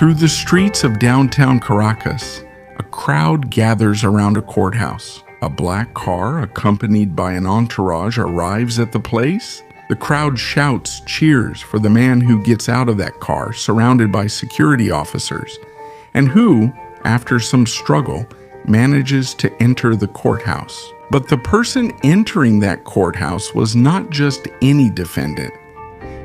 Through the streets of downtown Caracas, a crowd gathers around a courthouse. A black car, accompanied by an entourage, arrives at the place. The crowd shouts cheers for the man who gets out of that car, surrounded by security officers, and who, after some struggle, manages to enter the courthouse. But the person entering that courthouse was not just any defendant.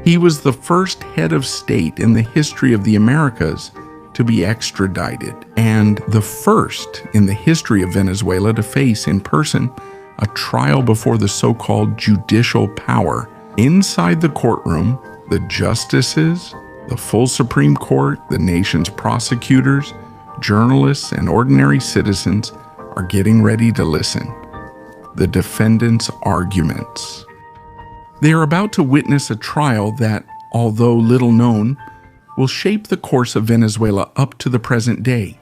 He was the first head of state in the history of the Americas to be extradited, and the first in the history of Venezuela to face in person a trial before the so-called judicial power. Inside the courtroom, the justices, the full Supreme Court, the nation's prosecutors, journalists, and ordinary citizens are getting ready to listen. The defendants' arguments. They are about to witness a trial that, although little known, will shape the course of Venezuela up to the present day.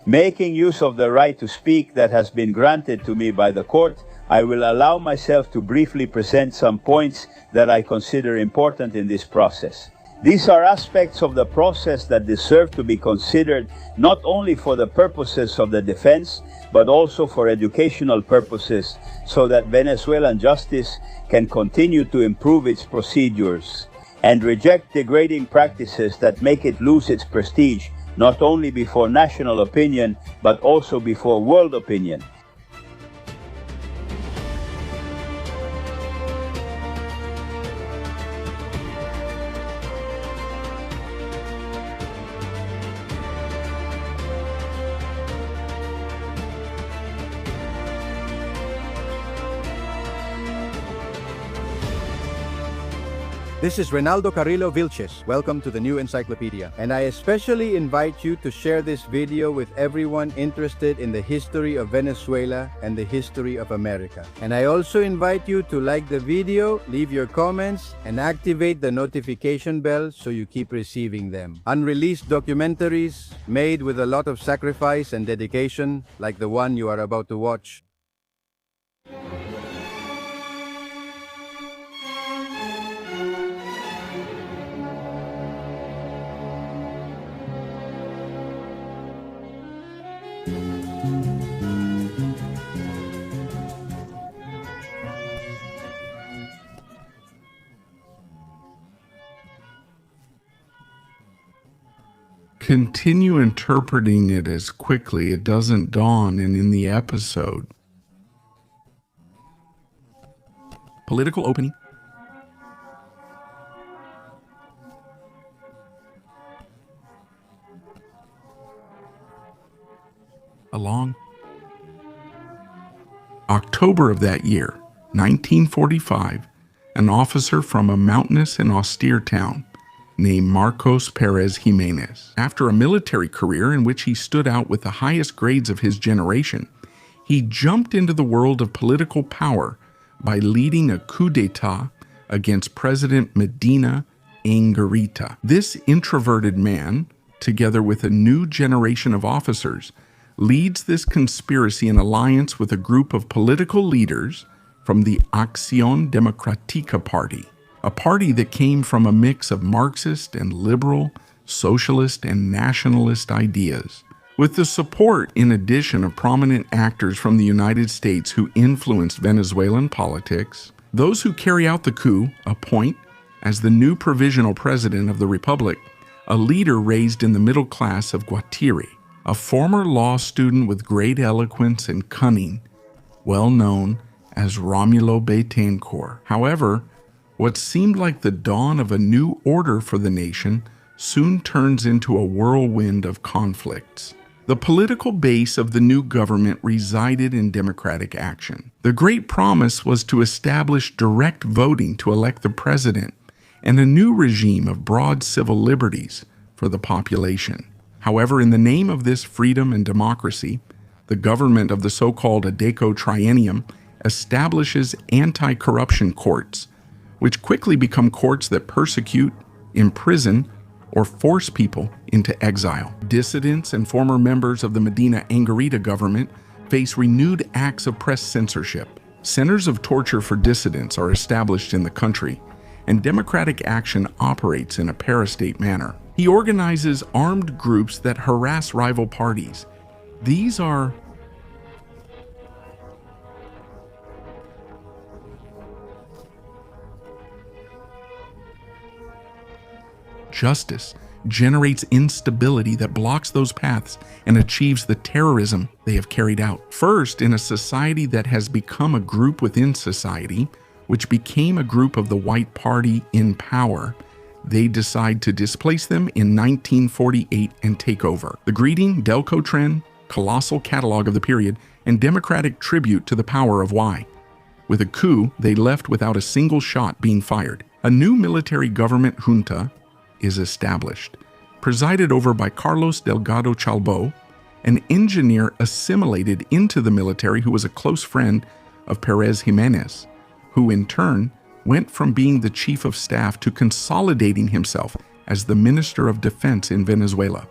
Making use of the right to speak that has been granted to me by the court, I will allow myself to briefly present some points that I consider important in this process. These are aspects of the process that deserve to be considered not only for the purposes of the defense, but also for educational purposes, so that Venezuelan justice can continue to improve its procedures and reject degrading practices that make it lose its prestige, not only before national opinion, but also before world opinion. This is Reynaldo Carrillo Vilches. Welcome to the New Encyclopedia. And I especially invite you to share this video with everyone interested in the history of Venezuela and the history of America. And I also invite you to like the video, leave your comments, and activate the notification bell so you keep receiving them. Unreleased documentaries made with a lot of sacrifice and dedication, like the one you are about to watch. Continue interpreting it as quickly it doesn't dawn and in the episode. Political opening. Along October of that year, 1945, an officer from a mountainous and austere town named Marcos Pérez Jiménez. After a military career in which he stood out with the highest grades of his generation, he jumped into the world of political power by leading a coup d'etat against President Medina Angarita. This introverted man, together with a new generation of officers, leads this conspiracy in alliance with a group of political leaders from the Acción Democrática party, a party that came from a mix of Marxist and liberal, socialist and nationalist ideas. With the support, in addition, of prominent actors from the United States who influenced Venezuelan politics, those who carry out the coup appoint, as the new provisional president of the republic, a leader raised in the middle class of Guatire, a former law student with great eloquence and cunning, well known as Romulo Betancourt. However, what seemed like the dawn of a new order for the nation soon turns into a whirlwind of conflicts. The political base of the new government resided in democratic action. The great promise was to establish direct voting to elect the president and a new regime of broad civil liberties for the population. However, in the name of this freedom and democracy, the government of the so-called Adeco Triennium establishes anti-corruption courts, which quickly become courts that persecute, imprison, or force people into exile. Dissidents and former members of the Medina Angarita government face renewed acts of press censorship. Centers of torture for dissidents are established in the country, and democratic action operates in a parastate manner. He organizes armed groups that harass rival parties. These are justice generates instability that blocks those paths and achieves the terrorism they have carried out. First, in a society that has become a group within society, which became a group of the white party in power, they decide to displace them in 1948 and take over. The greeting, Delco trend, colossal catalog of the period, and democratic tribute to the power of Y. With a coup, they left without a single shot being fired. A new military government junta is established, presided over by Carlos Delgado Chalbo, an engineer assimilated into the military who was a close friend of Pérez Jiménez, who in turn went from being the chief of staff to consolidating himself as the Minister of Defense in Venezuela.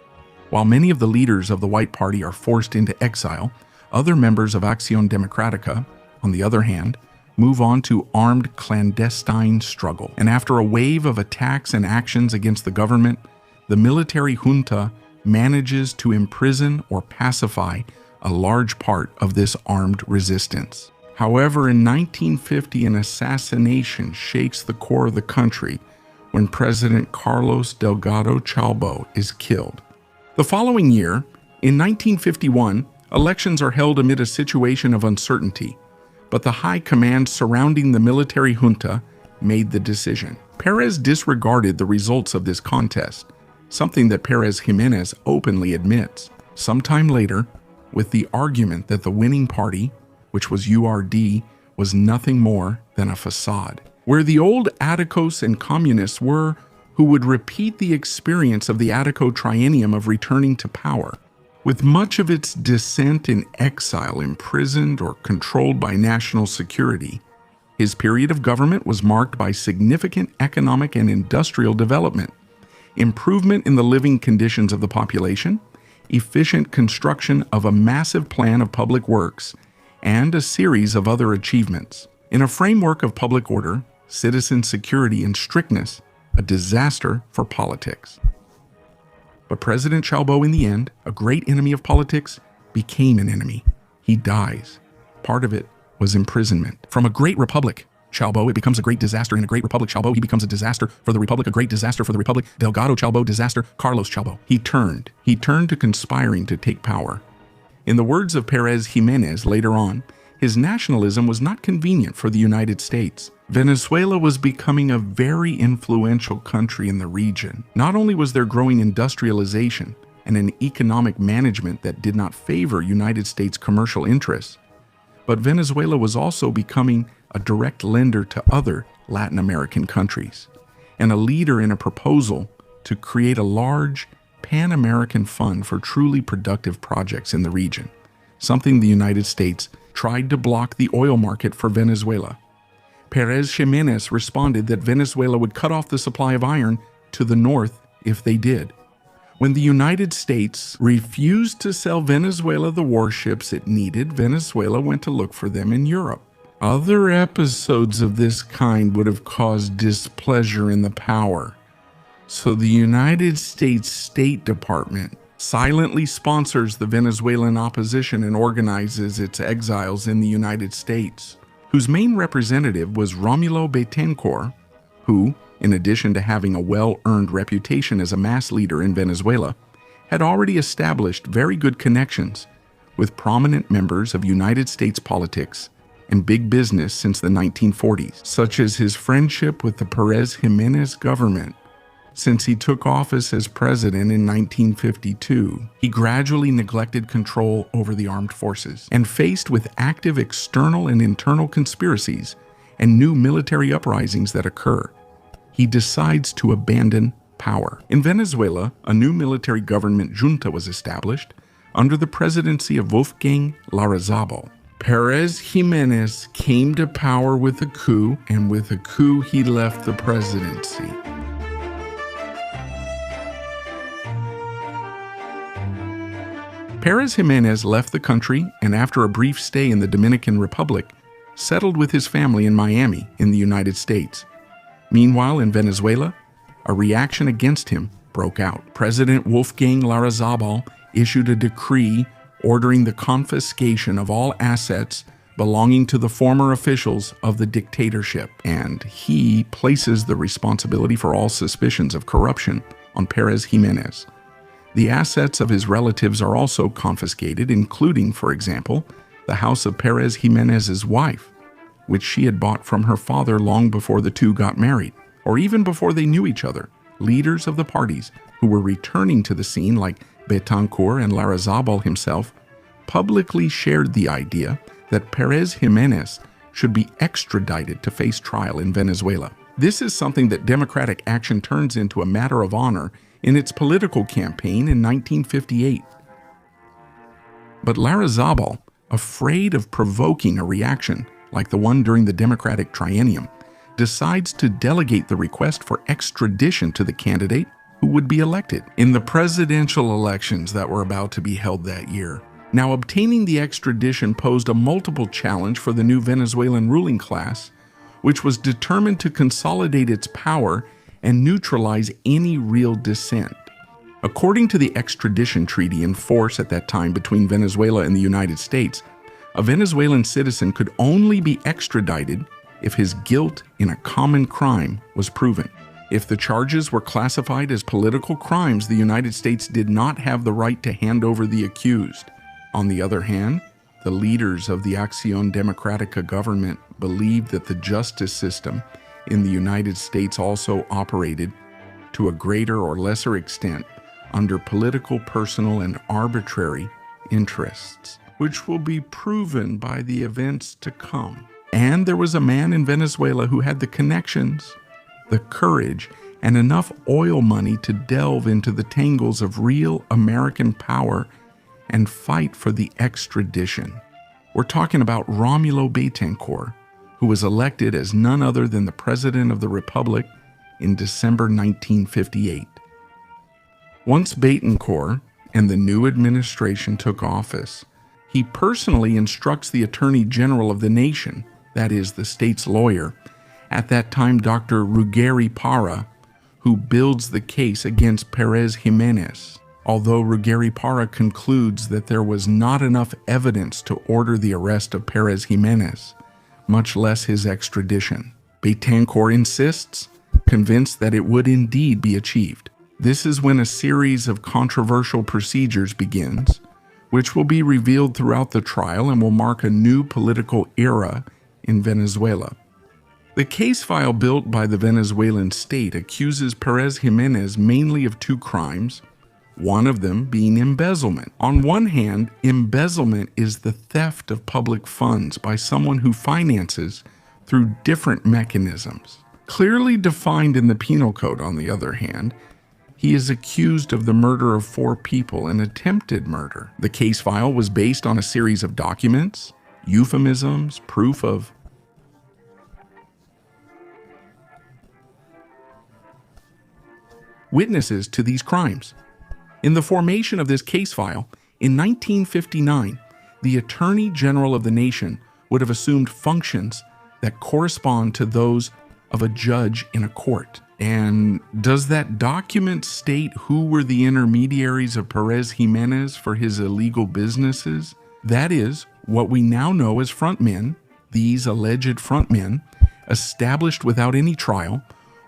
While many of the leaders of the White Party are forced into exile, other members of Acción Democrática, on the other hand, move on to armed clandestine struggle. And after a wave of attacks and actions against the government, the military junta manages to imprison or pacify a large part of this armed resistance. However, in 1950, an assassination shakes the core of the country when President Carlos Delgado Chalbo is killed. The following year, in 1951, elections are held amid a situation of uncertainty, but the high command surrounding the military junta made the decision. Pérez disregarded the results of this contest, something that Pérez Jiménez openly admits. Sometime later, with the argument that the winning party, which was URD, was nothing more than a facade, where the old Atticos and communists were who would repeat the experience of the Attico triennium of returning to power. With much of its dissent in exile imprisoned or controlled by national security, his period of government was marked by significant economic and industrial development, improvement in the living conditions of the population, efficient construction of a massive plan of public works, and a series of other achievements. In a framework of public order, citizen security, and strictness, a disaster for politics. But President Chalbo, in the end, a great enemy of politics, became an enemy. He dies. Part of it was imprisonment. From a great republic, Chalbo, it becomes a great disaster. In a great republic, Chalbo, he becomes a disaster for the republic, a great disaster for the republic. Delgado Chalbo, disaster. Carlos Chalbo. He turned to conspiring to take power. In the words of Pérez Jiménez later on, his nationalism was not convenient for the United States. Venezuela was becoming a very influential country in the region. Not only was there growing industrialization and an economic management that did not favor United States commercial interests, but Venezuela was also becoming a direct lender to other Latin American countries and a leader in a proposal to create a large Pan-American fund for truly productive projects in the region, something the United States tried to block the oil market for Venezuela. Pérez Jiménez responded that Venezuela would cut off the supply of iron to the north if they did. When the United States refused to sell Venezuela the warships it needed, Venezuela went to look for them in Europe. Other episodes of this kind would have caused displeasure in the power. So the United States State Department silently sponsors the Venezuelan opposition and organizes its exiles in the United States, whose main representative was Romulo Betancourt, who, in addition to having a well-earned reputation as a mass leader in Venezuela, had already established very good connections with prominent members of United States politics and big business since the 1940s, such as his friendship with the Pérez Jiménez government. Since he took office as president in 1952, he gradually neglected control over the armed forces, and faced with active external and internal conspiracies and new military uprisings that occur, he decides to abandon power. In Venezuela, a new military government junta was established under the presidency of Wolfgang Larrazábal. Pérez Jiménez came to power with a coup, and with a coup he left the presidency. Pérez Jiménez left the country and, after a brief stay in the Dominican Republic, settled with his family in Miami in the United States. Meanwhile, in Venezuela, a reaction against him broke out. President Wolfgang Larrazabal issued a decree ordering the confiscation of all assets belonging to the former officials of the dictatorship, and he places the responsibility for all suspicions of corruption on Pérez Jiménez. The assets of his relatives are also confiscated, including, for example, the house of Pérez Jiménez's wife, which she had bought from her father long before the two got married, or even before they knew each other. Leaders of the parties who were returning to the scene, like Betancourt and Larrazabal himself, publicly shared the idea that Pérez Jiménez should be extradited to face trial in Venezuela. This is something that Democratic Action turns into a matter of honor in its political campaign in 1958. But Larrazabal, afraid of provoking a reaction like the one during the Democratic triennium, decides to delegate the request for extradition to the candidate who would be elected in the presidential elections that were about to be held that year. Now, obtaining the extradition posed a multiple challenge for the new Venezuelan ruling class, which was determined to consolidate its power and neutralize any real dissent. According to the extradition treaty in force at that time between Venezuela and the United States, a Venezuelan citizen could only be extradited if his guilt in a common crime was proven. If the charges were classified as political crimes, the United States did not have the right to hand over the accused. On the other hand, the leaders of the Acción Democrática government believed that the justice system in the United States also operated, to a greater or lesser extent, under political, personal, and arbitrary interests, which will be proven by the events to come. And there was a man in Venezuela who had the connections, the courage, and enough oil money to delve into the tangles of real American power and fight for the extradition. We're talking about Romulo Betancourt, who was elected as none other than the President of the Republic in December 1958. Once Betancourt and the new administration took office, he personally instructs the Attorney General of the nation, that is, the state's lawyer, at that time Dr. Ruggeri Parra, who builds the case against Pérez Jiménez. Although Ruggeri Parra concludes that there was not enough evidence to order the arrest of Pérez Jiménez, much less his extradition, Betancourt insists, convinced that it would indeed be achieved. This is when a series of controversial procedures begins, which will be revealed throughout the trial and will mark a new political era in Venezuela. The case file built by the Venezuelan state accuses Pérez Jiménez mainly of two crimes, one of them being embezzlement. On one hand, embezzlement is the theft of public funds by someone who finances through different mechanisms. Clearly defined in the Penal Code, on the other hand, he is accused of the murder of 4 people and attempted murder. The case file was based on a series of documents, euphemisms, proof of witnesses to these crimes. In the formation of this case file, in 1959, the Attorney General of the nation would have assumed functions that correspond to those of a judge in a court. And does that document state who were the intermediaries of Pérez Jiménez for his illegal businesses? That is, what we now know as frontmen, these alleged frontmen, established without any trial,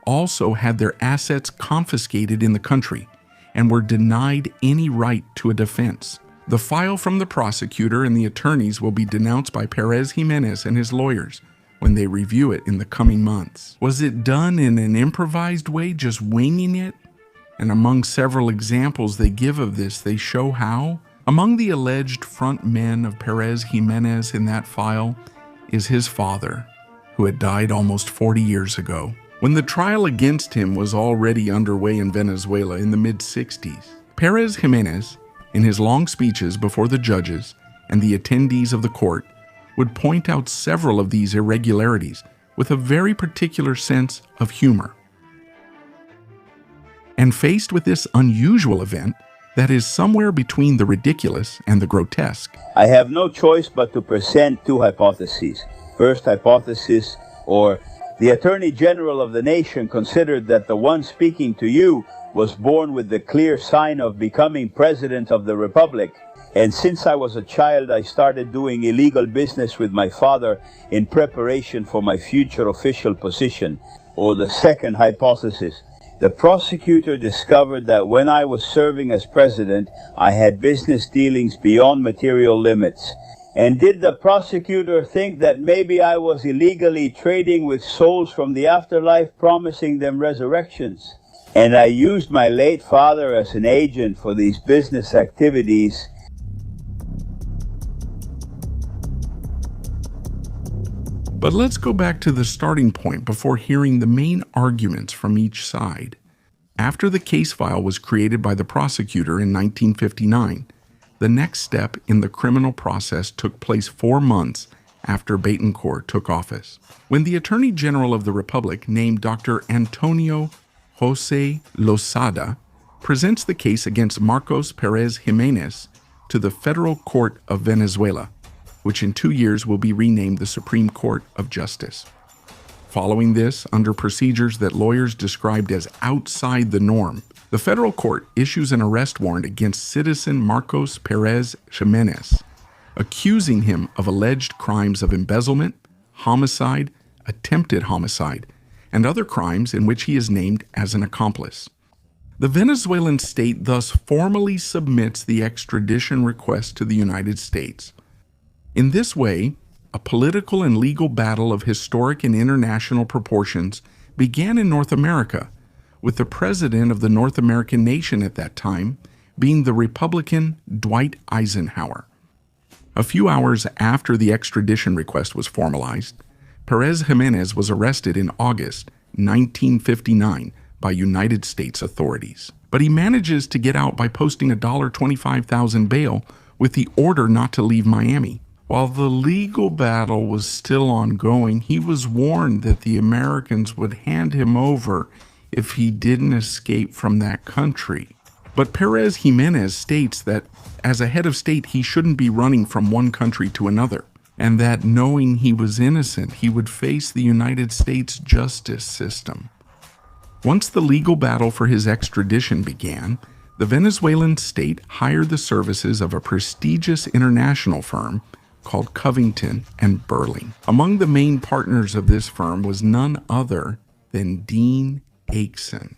also had their assets confiscated in the country and were denied any right to a defense. The file from the prosecutor and the attorneys will be denounced by Pérez Jiménez and his lawyers when they review it in the coming months. Was it done in an improvised way, just winging it? And among several examples they give of this, they show how. Among the alleged front men of Pérez Jiménez in that file is his father, who had died almost 40 years ago. When the trial against him was already underway in Venezuela in the mid-60s, Pérez Jiménez, in his long speeches before the judges and the attendees of the court, would point out several of these irregularities with a very particular sense of humor. And faced with this unusual event that is somewhere between the ridiculous and the grotesque, I have no choice but to present 2 hypotheses. First hypothesis, or The Attorney General of the nation considered that the one speaking to you was born with the clear sign of becoming President of the Republic. And since I was a child, I started doing illegal business with my father in preparation for my future official position. Or the second hypothesis, the prosecutor discovered that when I was serving as president, I had business dealings beyond material limits. And did the prosecutor think that maybe I was illegally trading with souls from the afterlife, promising them resurrections? And I used my late father as an agent for these business activities. But let's go back to the starting point before hearing the main arguments from each side. After the case file was created by the prosecutor in 1959, the next step in the criminal process took place 4 months after Betancourt took office, when the Attorney General of the Republic, named Dr. Antonio José Losada, presents the case against Marcos Pérez Jiménez to the Federal Court of Venezuela, which in 2 years will be renamed the Supreme Court of Justice. Following this, under procedures that lawyers described as outside the norm, the federal court issues an arrest warrant against citizen Marcos Pérez Jiménez, accusing him of alleged crimes of embezzlement, homicide, attempted homicide, and other crimes in which he is named as an accomplice. The Venezuelan state thus formally submits the extradition request to the United States. In this way, a political and legal battle of historic and international proportions began in North America, with the president of the North American nation at that time being the Republican Dwight Eisenhower. A few hours after the extradition request was formalized, Pérez Jiménez was arrested in August 1959 by United States authorities. But he manages to get out by posting a $25,000 bail with the order not to leave Miami. While the legal battle was still ongoing, he was warned that the Americans would hand him over if he didn't escape from that country. But Pérez Jiménez states that as a head of state, he shouldn't be running from one country to another, and that knowing he was innocent, he would face the United States justice system. Once the legal battle for his extradition began, the Venezuelan state hired the services of a prestigious international firm called Covington and Burling. Among the main partners of this firm was none other than Dean Acheson.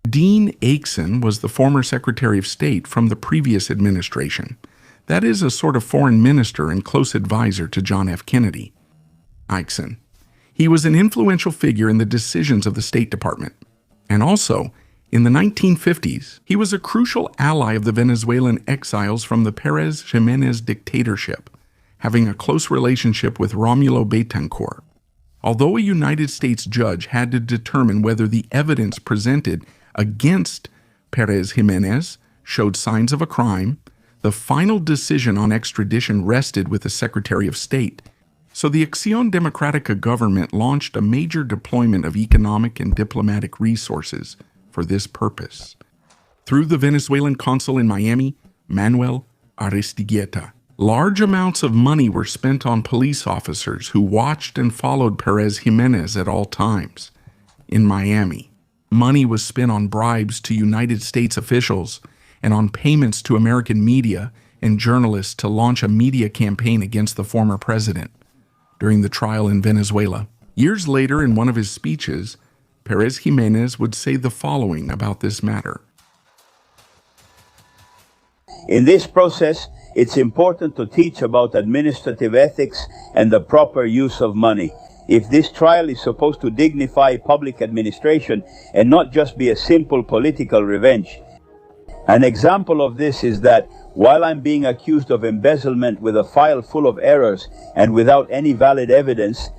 Dean Acheson was the former Secretary of State from the previous administration. That is, a sort of foreign minister and close advisor to John F. Kennedy. Acheson. He was an influential figure in the decisions of the State Department. And also, in the 1950s, he was a crucial ally of the Venezuelan exiles from the Pérez Jiménez dictatorship, having a close relationship with Rómulo Betancourt. Although a United States judge had to determine whether the evidence presented against Pérez Jiménez showed signs of a crime, the final decision on extradition rested with the Secretary of State. So the Acción Democrática government launched a major deployment of economic and diplomatic resources for this purpose. Through the Venezuelan consul in Miami, Manuel Aristigueta, large amounts of money were spent on police officers who watched and followed Pérez Jiménez at all times. In Miami, money was spent on bribes to United States officials and on payments to American media and journalists to launch a media campaign against the former president. During the trial in Venezuela, years later in one of his speeches, Pérez Jiménez would say the following about this matter. In this process, it's important to teach about administrative ethics and the proper use of money. If this trial is supposed to dignify public administration and not just be a simple political revenge. An example of this is that while I'm being accused of embezzlement with a file full of errors and without any valid evidence,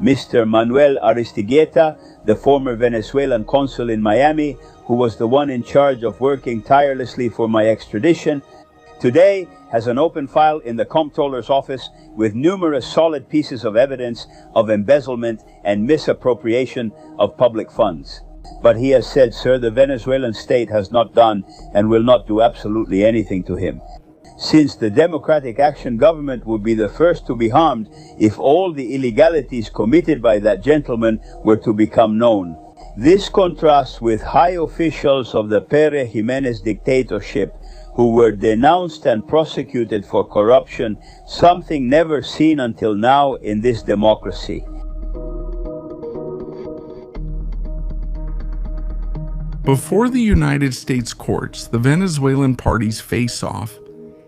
Mr. Manuel Aristigueta, the former Venezuelan consul in Miami, who was the one in charge of working tirelessly for my extradition, today has an open file in the comptroller's office with numerous solid pieces of evidence of embezzlement and misappropriation of public funds. But he has said, sir, the Venezuelan state has not done and will not do absolutely anything to him. since the Democratic Action Government would be the first to be harmed if all the illegalities committed by that gentleman were to become known. This contrasts with high officials of the Pérez Jiménez dictatorship who were denounced and prosecuted for corruption, something never seen until now in this democracy. Before the United States courts, the Venezuelan parties face off,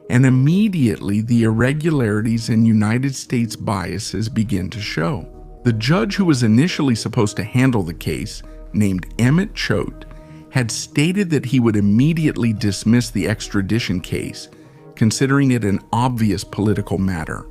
and immediately the irregularities and United States biases begin to show. The judge who was initially supposed to handle the case, named Emmett Choate, had stated that he would immediately dismiss the extradition case, considering it an obvious political matter.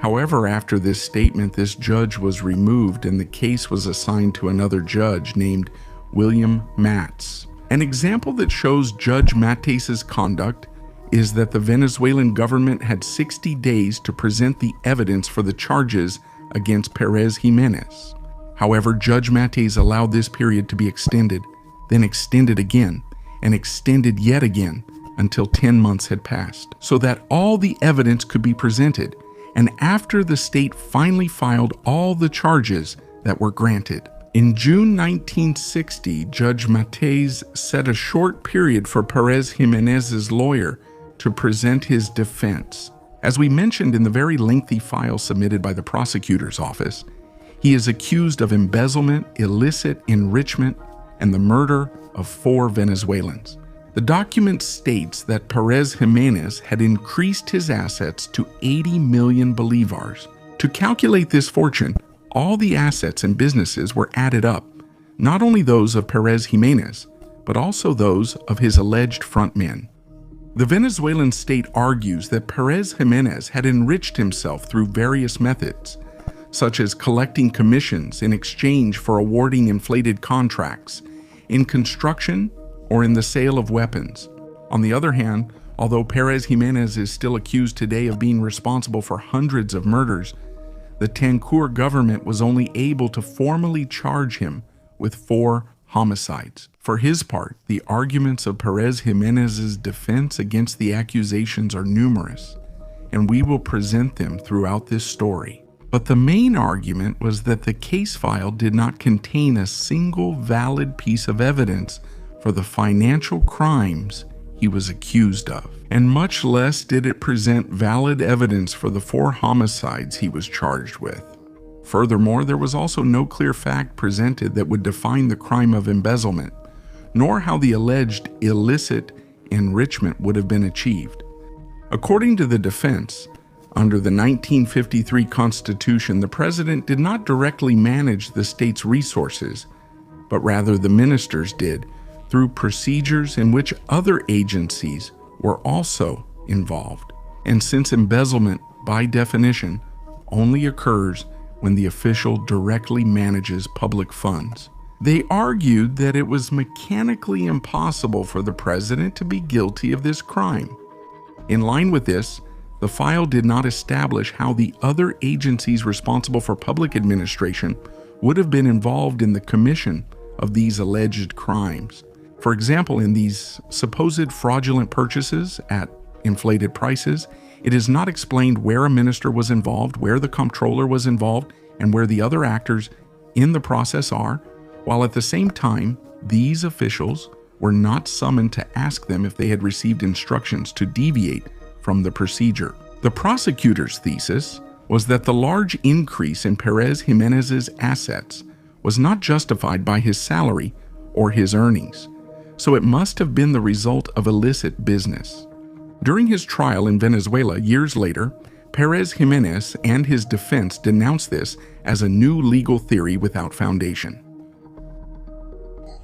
However, after this statement, this judge was removed and the case was assigned to another judge named William Matz. An example that shows Judge Matez's conduct is that the Venezuelan government had 60 days to present the evidence for the charges against Pérez Jiménez. However, Judge Matez allowed this period to be extended, then extended again, and extended yet again until 10 months had passed, so that all the evidence could be presented, and after the state finally filed all the charges that were granted. In June 1960, Judge Matez set a short period for Pérez Jiménez's lawyer to present his defense. As we mentioned in the very lengthy file submitted by the prosecutor's office, he is accused of embezzlement, illicit enrichment, and the murder of 4 Venezuelans. The document states that Pérez Jiménez had increased his assets to 80 million bolivars. To calculate this fortune, all the assets and businesses were added up, not only those of Pérez Jiménez, but also those of his alleged frontmen. The Venezuelan state argues that Pérez Jiménez had enriched himself through various methods, such as collecting commissions in exchange for awarding inflated contracts, in construction, or in the sale of weapons. On the other hand, although Pérez Jiménez is still accused today of being responsible for hundreds of murders, the Tancur government was only able to formally charge him with 4 homicides. For his part, the arguments of Pérez Jiménez's defense against the accusations are numerous, and we will present them throughout this story. But the main argument was that the case file did not contain a single valid piece of evidence for the financial crimes he was accused of, and much less did it present valid evidence for the 4 homicides he was charged with. Furthermore, there was also no clear fact presented that would define the crime of embezzlement, nor how the alleged illicit enrichment would have been achieved. According to the defense, under the 1953 Constitution, the president did not directly manage the state's resources, but rather the ministers did, through procedures in which other agencies were also involved. And since embezzlement, by definition, only occurs when the official directly manages public funds, they argued that it was mechanically impossible for the president to be guilty of this crime. In line with this, the file did not establish how the other agencies responsible for public administration would have been involved in the commission of these alleged crimes. For example, in these supposed fraudulent purchases at inflated prices, it is not explained where a minister was involved, where the comptroller was involved, and where the other actors in the process are, while at the same time, these officials were not summoned to ask them if they had received instructions to deviate from the procedure. The prosecutor's thesis was that the large increase in Pérez Jiménez's assets was not justified by his salary or his earnings, so it must have been the result of illicit business. During his trial in Venezuela years later, Pérez Jiménez and his defense denounced this as a new legal theory without foundation.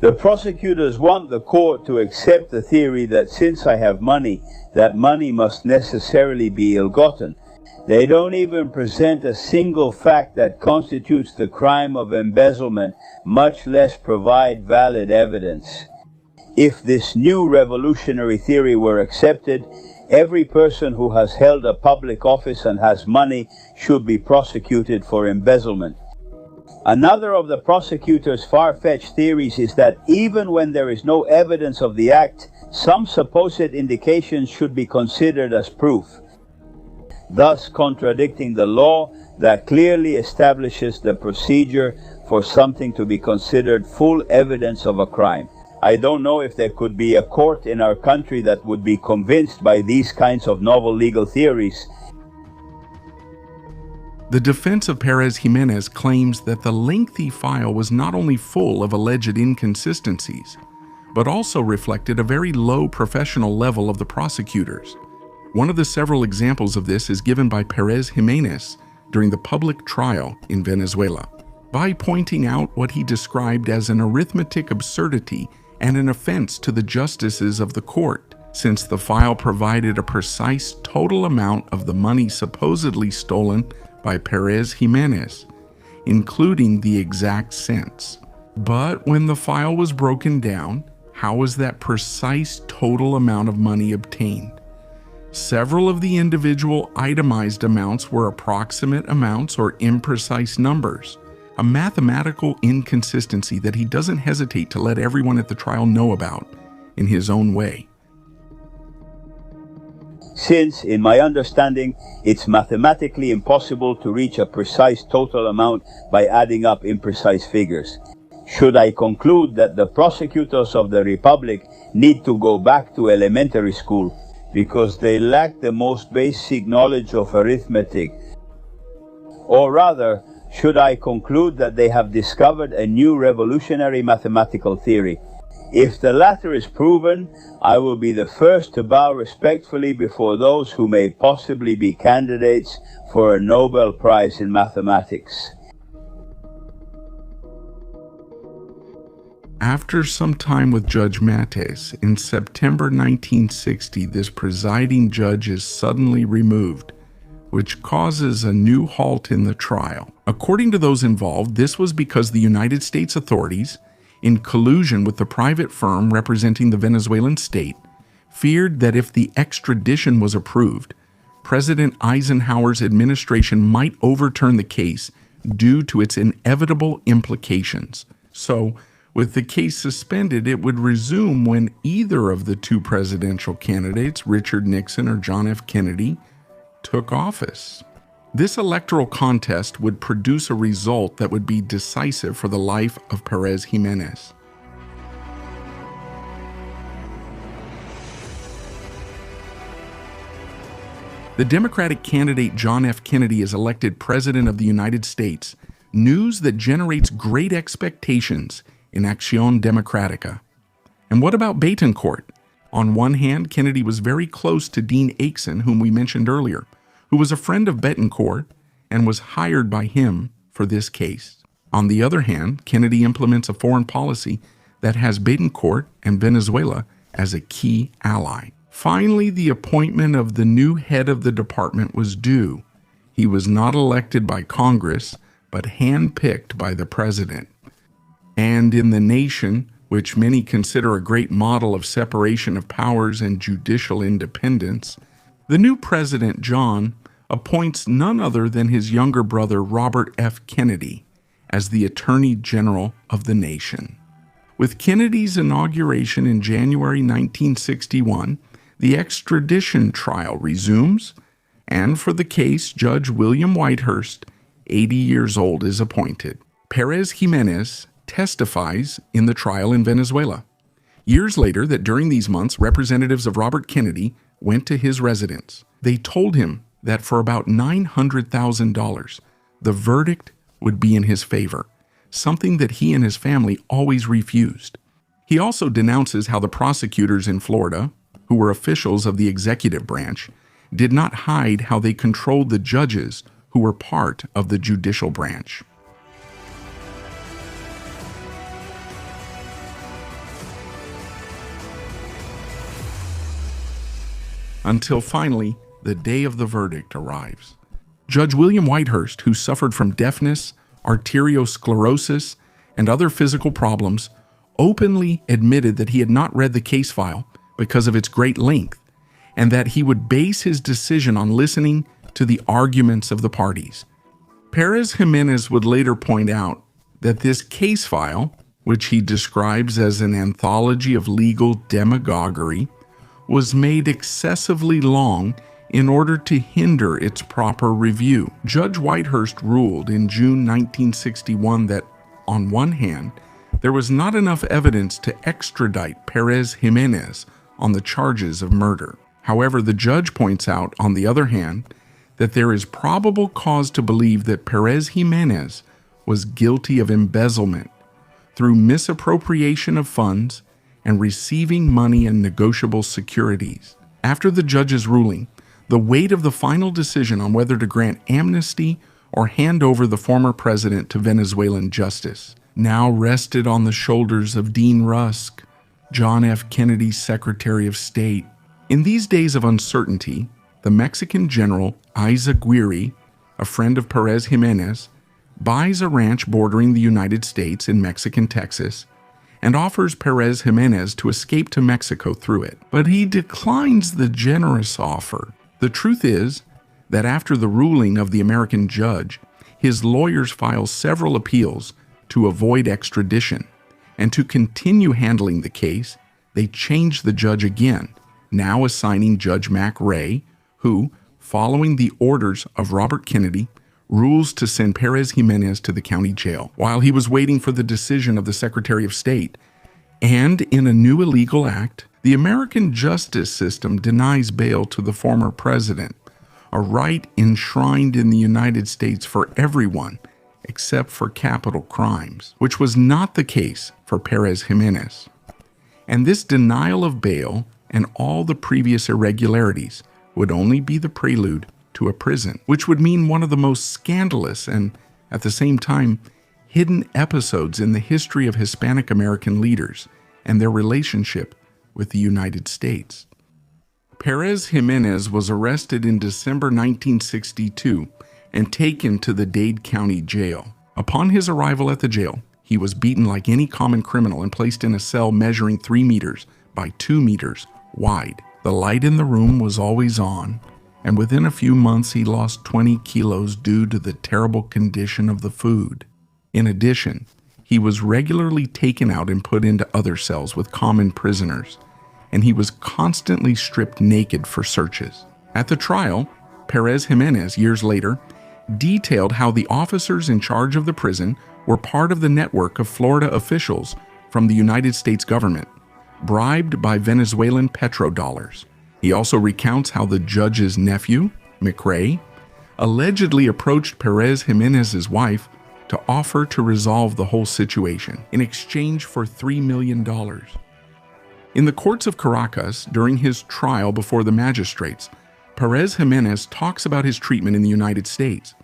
The prosecutors want the court to accept the theory that since I have money, that money must necessarily be ill-gotten. They don't even present a single fact that constitutes the crime of embezzlement, much less provide valid evidence. If this new revolutionary theory were accepted, every person who has held a public office and has money should be prosecuted for embezzlement. Another of the prosecutor's far-fetched theories is that even when there is no evidence of the act, some supposed indications should be considered as proof, thus contradicting the law that clearly establishes the procedure for something to be considered full evidence of a crime. I don't know if there could be a court in our country that would be convinced by these kinds of novel legal theories. The defense of Pérez Jiménez claims that the lengthy file was not only full of alleged inconsistencies, but also reflected a very low professional level of the prosecutors. One of the several examples of this is given by Pérez Jiménez during the public trial in Venezuela, by pointing out what he described as an arithmetic absurdity and an offense to the justices of the court, since the file provided a precise total amount of the money supposedly stolen by Pérez Jiménez, including the exact cents. But when the file was broken down, how was that precise total amount of money obtained? Several of the individual itemized amounts were approximate amounts or imprecise numbers, a mathematical inconsistency that he doesn't hesitate to let everyone at the trial know about in his own way. Since, in my understanding, it's mathematically impossible to reach a precise total amount by adding up imprecise figures. Should I conclude that the prosecutors of the Republic need to go back to elementary school because they lack the most basic knowledge of arithmetic? Or rather, should I conclude that they have discovered a new revolutionary mathematical theory? If the latter is proven, I will be the first to bow respectfully before those who may possibly be candidates for a Nobel Prize in mathematics. After some time with Judge Mates, in September 1960, this presiding judge is suddenly removed, which causes a new halt in the trial. According to those involved, this was because the United States authorities, in collusion with the private firm representing the Venezuelan state, feared that if the extradition was approved, President Eisenhower's administration might overturn the case due to its inevitable implications. So, with the case suspended, it would resume when either of the two presidential candidates, Richard Nixon or John F. Kennedy, took office. This electoral contest would produce a result that would be decisive for the life of Pérez Jiménez. The Democratic candidate John F. Kennedy is elected President of the United States, news that generates great expectations in Acción Democrática. And what about Betancourt? On one hand, Kennedy was very close to Dean Acheson, whom we mentioned earlier, who was a friend of Betancourt and was hired by him for this case. On the other hand, Kennedy implements a foreign policy that has Betancourt and Venezuela as a key ally. Finally, the appointment of the new head of the department was due. He was not elected by Congress, but handpicked by the president. And in the nation, which many consider a great model of separation of powers and judicial independence, the new president, John, appoints none other than his younger brother, Robert F. Kennedy, as the Attorney General of the nation. With Kennedy's inauguration in January 1961, the extradition trial resumes, and for the case, Judge William Whitehurst, 80 years old, is appointed. Pérez Jiménez testifies in the trial in Venezuela. Years later, that during these months, representatives of Robert Kennedy went to his residence. They told him that for about $900,000, the verdict would be in his favor, something that he and his family always refused. He also denounces how the prosecutors in Florida, who were officials of the executive branch, did not hide how they controlled the judges who were part of the judicial branch. Until finally, the day of the verdict arrives. Judge William Whitehurst, who suffered from deafness, arteriosclerosis, and other physical problems, openly admitted that he had not read the case file because of its great length, and that he would base his decision on listening to the arguments of the parties. Pérez Jiménez would later point out that this case file, which he describes as an anthology of legal demagoguery, was made excessively long in order to hinder its proper review. Judge Whitehurst ruled in June 1961 that, on one hand, there was not enough evidence to extradite Pérez Jiménez on the charges of murder. However, the judge points out, on the other hand, that there is probable cause to believe that Pérez Jiménez was guilty of embezzlement through misappropriation of funds and receiving money in negotiable securities. After the judge's ruling, the weight of the final decision on whether to grant amnesty or hand over the former president to Venezuelan justice now rested on the shoulders of Dean Rusk, John F. Kennedy's Secretary of State. In these days of uncertainty, the Mexican general Izaguirre, a friend of Pérez Jiménez, buys a ranch bordering the United States in Mexican Texas and offers Pérez Jiménez to escape to Mexico through it. But he declines the generous offer. The truth is that after the ruling of the American judge, his lawyers file several appeals to avoid extradition, and to continue handling the case, they change the judge again, now assigning Judge Mac Ray, who, following the orders of Robert Kennedy, rules to send Pérez Jiménez to the county jail while he was waiting for the decision of the Secretary of State. And in a new illegal act, the American justice system denies bail to the former president, a right enshrined in the United States for everyone except for capital crimes, which was not the case for Pérez Jiménez. And this denial of bail and all the previous irregularities would only be the prelude to a prison, which would mean one of the most scandalous and, at the same time, hidden episodes in the history of Hispanic American leaders and their relationship with the United States. Pérez Jiménez was arrested in December 1962 and taken to the Dade County Jail. Upon his arrival at the jail, he was beaten like any common criminal and placed in a cell measuring 3 meters by 2 meters wide. The light in the room was always on, and within a few months he lost 20 kilos due to the terrible condition of the food. In addition, he was regularly taken out and put into other cells with common prisoners, and he was constantly stripped naked for searches. At the trial, Pérez Jiménez, years later, detailed how the officers in charge of the prison were part of the network of Florida officials from the United States government, bribed by Venezuelan petrodollars. He also recounts how the judge's nephew, McRae, allegedly approached Pérez Jiménez's wife to offer to resolve the whole situation in exchange for $3 million. In the courts of Caracas, during his trial before the magistrates, Pérez Jiménez talks about his treatment in the United States.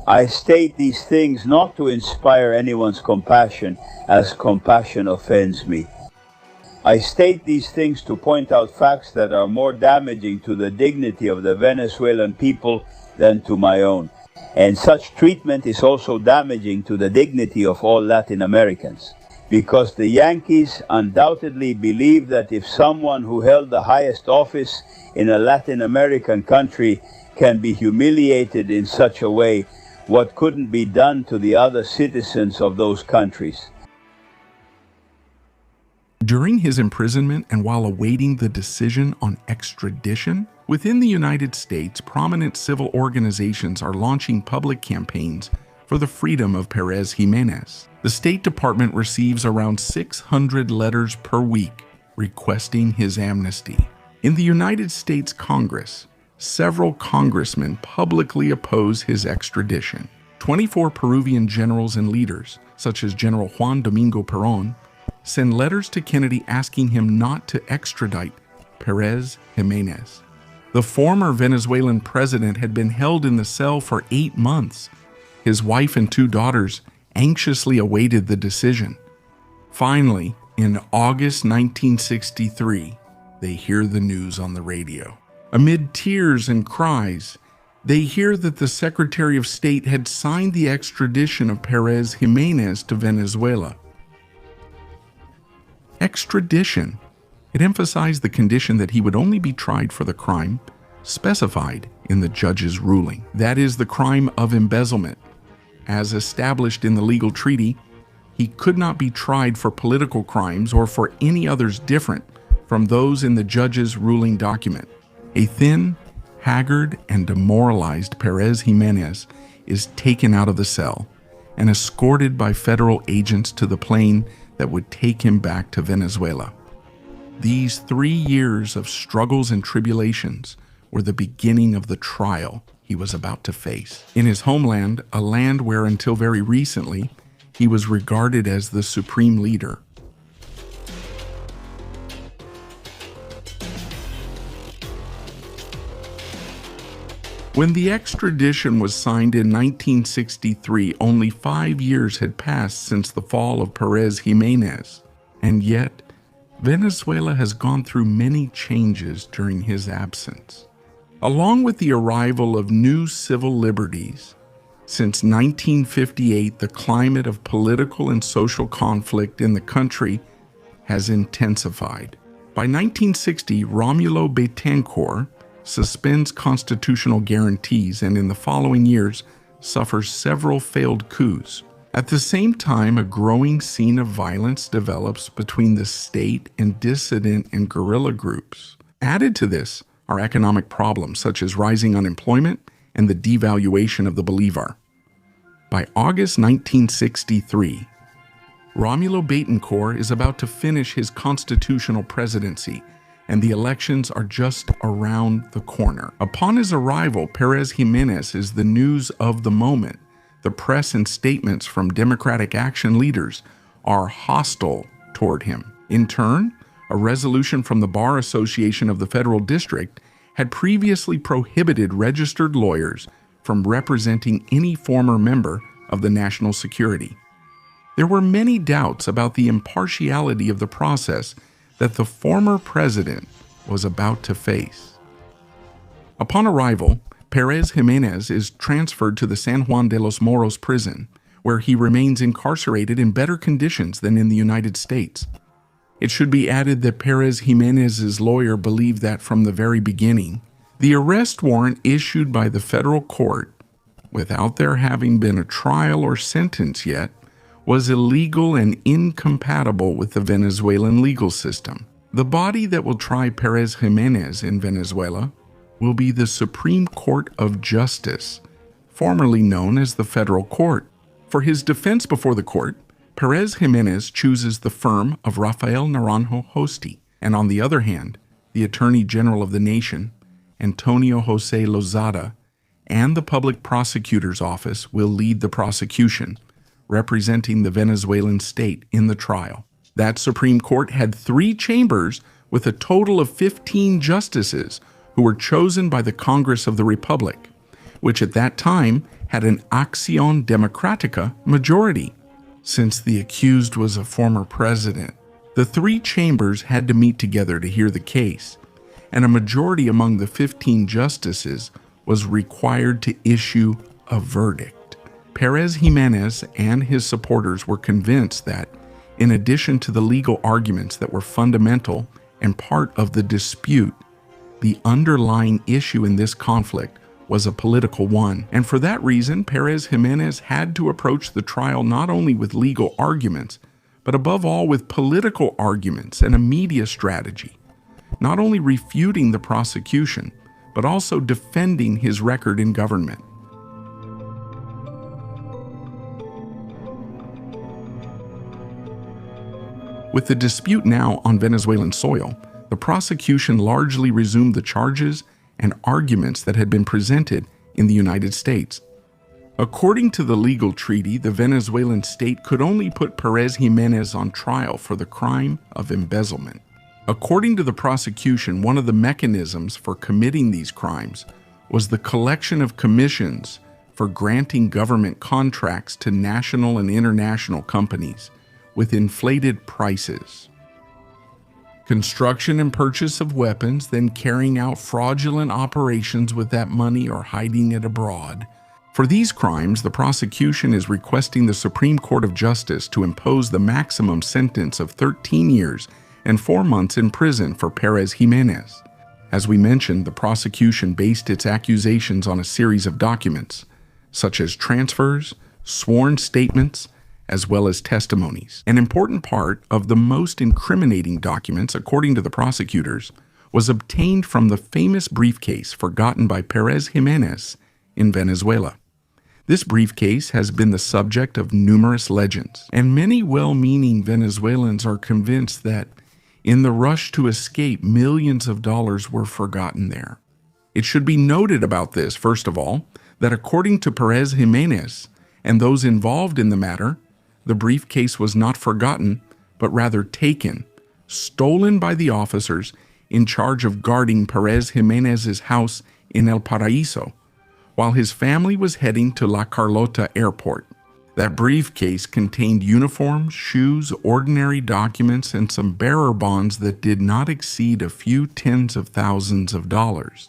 I state these things not to inspire anyone's compassion, as compassion offends me. I state these things to point out facts that are more damaging to the dignity of the Venezuelan people than to my own. And such treatment is also damaging to the dignity of all Latin Americans, because the Yankees undoubtedly believe that if someone who held the highest office in a Latin American country can be humiliated in such a way, what couldn't be done to the other citizens of those countries? During his imprisonment and while awaiting the decision on extradition, within the United States, prominent civil organizations are launching public campaigns for the freedom of Pérez Jiménez. The State Department receives around 600 letters per week requesting his amnesty. In the United States Congress, several congressmen publicly oppose his extradition. 24 Peruvian generals and leaders, such as General Juan Domingo Perón, send letters to Kennedy asking him not to extradite Pérez Jiménez. The former Venezuelan president had been held in the cell for 8 months. His wife and 2 daughters anxiously awaited the decision. Finally, in August 1963, they hear the news on the radio. Amid tears and cries, they hear that the Secretary of State had signed the extradition of Pérez Jiménez to Venezuela. Extradition. It emphasized the condition that he would only be tried for the crime specified in the judge's ruling. That is, the crime of embezzlement. As established in the legal treaty, he could not be tried for political crimes or for any others different from those in the judge's ruling document. A thin, haggard, and demoralized Pérez Jiménez is taken out of the cell and escorted by federal agents to the plane that would take him back to Venezuela. These 3 years of struggles and tribulations were the beginning of the trial he was about to face. In his homeland, a land where until very recently he was regarded as the supreme leader. When the extradition was signed in 1963, only 5 years had passed since the fall of Pérez Jiménez, and yet Venezuela has gone through many changes during his absence. Along with the arrival of new civil liberties, since 1958, the climate of political and social conflict in the country has intensified. By 1960, Rómulo Betancourt suspends constitutional guarantees and in the following years suffers several failed coups. At the same time, a growing scene of violence develops between the state and dissident and guerrilla groups. Added to this are economic problems such as rising unemployment and the devaluation of the bolivar. By August 1963, Rómulo Betancourt is about to finish his constitutional presidency, and the elections are just around the corner. Upon his arrival, Pérez Jiménez is the news of the moment. The press and statements from Democratic Action leaders are hostile toward him. In turn, a resolution from the Bar Association of the Federal District had previously prohibited registered lawyers from representing any former member of the national security. There were many doubts about the impartiality of the process that the former president was about to face. Upon arrival, Pérez Jiménez is transferred to the San Juan de los Moros prison, where he remains incarcerated in better conditions than in the United States. It should be added that Pérez Jiménez's lawyer believed that from the very beginning, the arrest warrant issued by the federal court, without there having been a trial or sentence yet, was illegal and incompatible with the Venezuelan legal system. The body that will try Pérez Jiménez in Venezuela will be the Supreme Court of Justice, formerly known as the Federal Court. For his defense before the court, Pérez Jiménez chooses the firm of Rafael Naranjo Hosti, and on the other hand, the Attorney General of the nation, Antonio José Lozada, and the Public Prosecutor's Office will lead the prosecution, representing the Venezuelan state in the trial. That Supreme Court had 3 chambers with a total of 15 justices who were chosen by the Congress of the Republic, which at that time had an Acción Democrática majority. Since the accused was a former president, the 3 chambers had to meet together to hear the case, and a majority among the 15 justices was required to issue a verdict. Pérez Jiménez and his supporters were convinced that, in addition to the legal arguments that were fundamental and part of the dispute, the underlying issue in this conflict was a political one. And for that reason, Pérez Jiménez had to approach the trial not only with legal arguments, but above all with political arguments and a media strategy, not only refuting the prosecution, but also defending his record in government. With the dispute now on Venezuelan soil, the prosecution largely resumed the charges and arguments that had been presented in the United States. According to the legal treaty, the Venezuelan state could only put Pérez Jiménez on trial for the crime of embezzlement. According to the prosecution, one of the mechanisms for committing these crimes was the collection of commissions for granting government contracts to national and international companies with inflated prices. Construction and purchase of weapons, then carrying out fraudulent operations with that money or hiding it abroad. For these crimes, the prosecution is requesting the Supreme Court of Justice to impose the maximum sentence of 13 years and 4 months in prison for Pérez Jiménez. As we mentioned, the prosecution based its accusations on a series of documents, such as transfers, sworn statements, as well as testimonies. An important part of the most incriminating documents, according to the prosecutors, was obtained from the famous briefcase forgotten by Pérez Jiménez in Venezuela. This briefcase has been the subject of numerous legends, and many well-meaning Venezuelans are convinced that, in the rush to escape, millions of dollars were forgotten there. It should be noted about this, first of all, that according to Pérez Jiménez and those involved in the matter, the briefcase was not forgotten, but rather taken, stolen by the officers in charge of guarding Pérez Jiménez's house in El Paraíso, while his family was heading to La Carlota airport. That briefcase contained uniforms, shoes, ordinary documents, and some bearer bonds that did not exceed a few tens of thousands of dollars.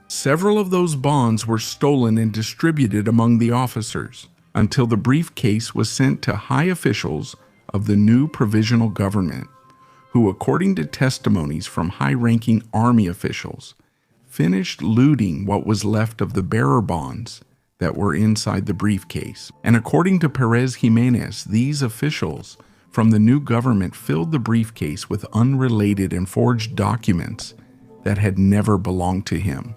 Several of those bonds were stolen and distributed among the officers until the briefcase was sent to high officials of the new provisional government, who, according to testimonies from high-ranking army officials, finished looting what was left of the bearer bonds that were inside the briefcase. And according to Pérez Jiménez, these officials from the new government filled the briefcase with unrelated and forged documents that had never belonged to him.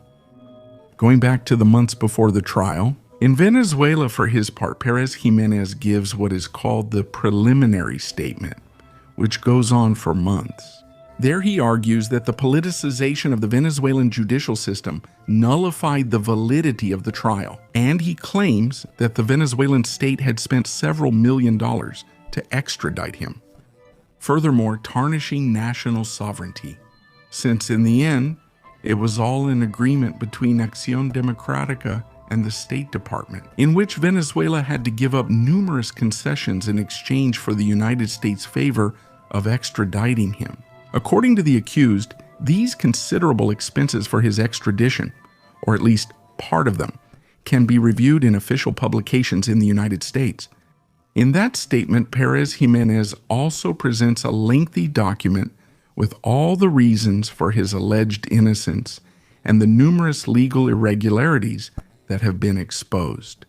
Going back to the months before the trial, in Venezuela, for his part, Pérez Jiménez gives what is called the preliminary statement, which goes on for months. There he argues that the politicization of the Venezuelan judicial system nullified the validity of the trial, and he claims that the Venezuelan state had spent several $1 million to extradite him, furthermore tarnishing national sovereignty, since in the end, it was all an agreement between Acción Democrática and the State Department, in which Venezuela had to give up numerous concessions in exchange for the United States' favor of extraditing him. According to the accused, these considerable expenses for his extradition, or at least part of them, can be reviewed in official publications in the United States. In that statement, Pérez Jiménez also presents a lengthy document with all the reasons for his alleged innocence and the numerous legal irregularities that have been exposed.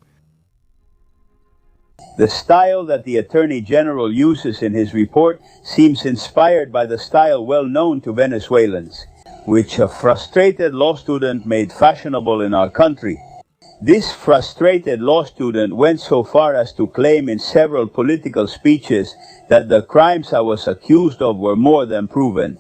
The style that the Attorney General uses in his report seems inspired by the style well known to Venezuelans, which a frustrated law student made fashionable in our country. This frustrated law student went so far as to claim in several political speeches that the crimes I was accused of were more than proven.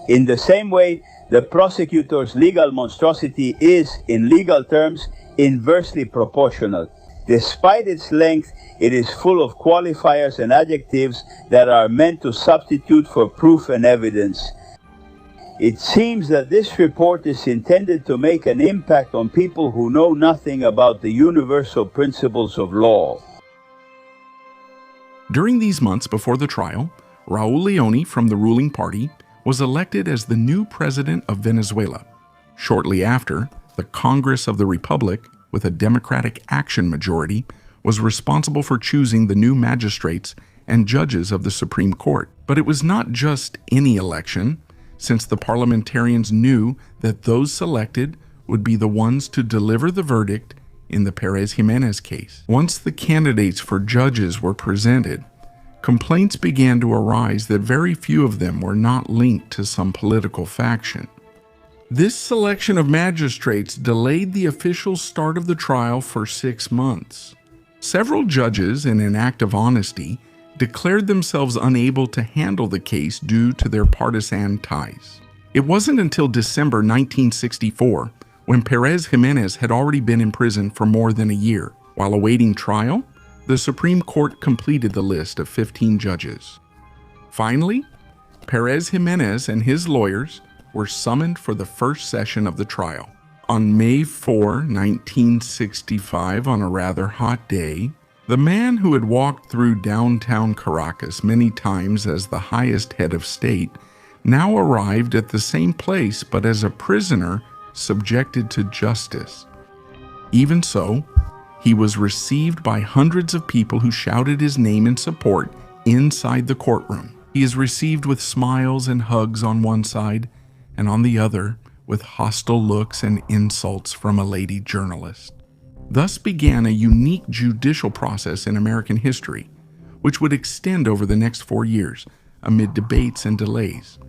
In the same way, the prosecutor's legal monstrosity is, in legal terms, inversely proportional. Despite its length, it is full of qualifiers and adjectives that are meant to substitute for proof and evidence. It seems that this report is intended to make an impact on people who know nothing about the universal principles of law. During these months before the trial, Raúl Leoni from the ruling party was elected as the new president of Venezuela. Shortly after, the Congress of the Republic, with a Democratic Action majority, was responsible for choosing the new magistrates and judges of the Supreme Court. But it was not just any election, since the parliamentarians knew that those selected would be the ones to deliver the verdict in the Pérez Jiménez case. Once the candidates for judges were presented, complaints began to arise that very few of them were not linked to some political faction. This selection of magistrates delayed the official start of the trial for 6 months. Several judges, in an act of honesty, declared themselves unable to handle the case due to their partisan ties. It wasn't until December 1964, when Pérez Jiménez had already been in prison for more than a year. While awaiting trial, the Supreme Court completed the list of 15 judges. Finally, Pérez Jiménez and his lawyers were summoned for the first session of the trial. On May 4, 1965, on a rather hot day, the man who had walked through downtown Caracas many times as the highest head of state now arrived at the same place but as a prisoner subjected to justice. Even so, he was received by hundreds of people who shouted his name in support inside the courtroom. He is received with smiles and hugs on one side, and on the other, with hostile looks and insults from a lady journalist. Thus began a unique judicial process in American history, which would extend over the next 4 years amid debates and delays.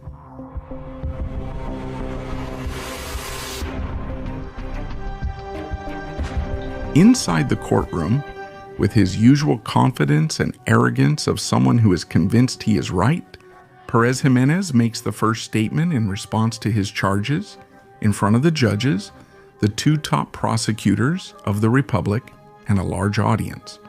Inside the courtroom, with his usual confidence and arrogance of someone who is convinced he is right, Pérez Jiménez makes the first statement in response to his charges in front of the judges, the 2 top prosecutors of the Republic, and a large audience.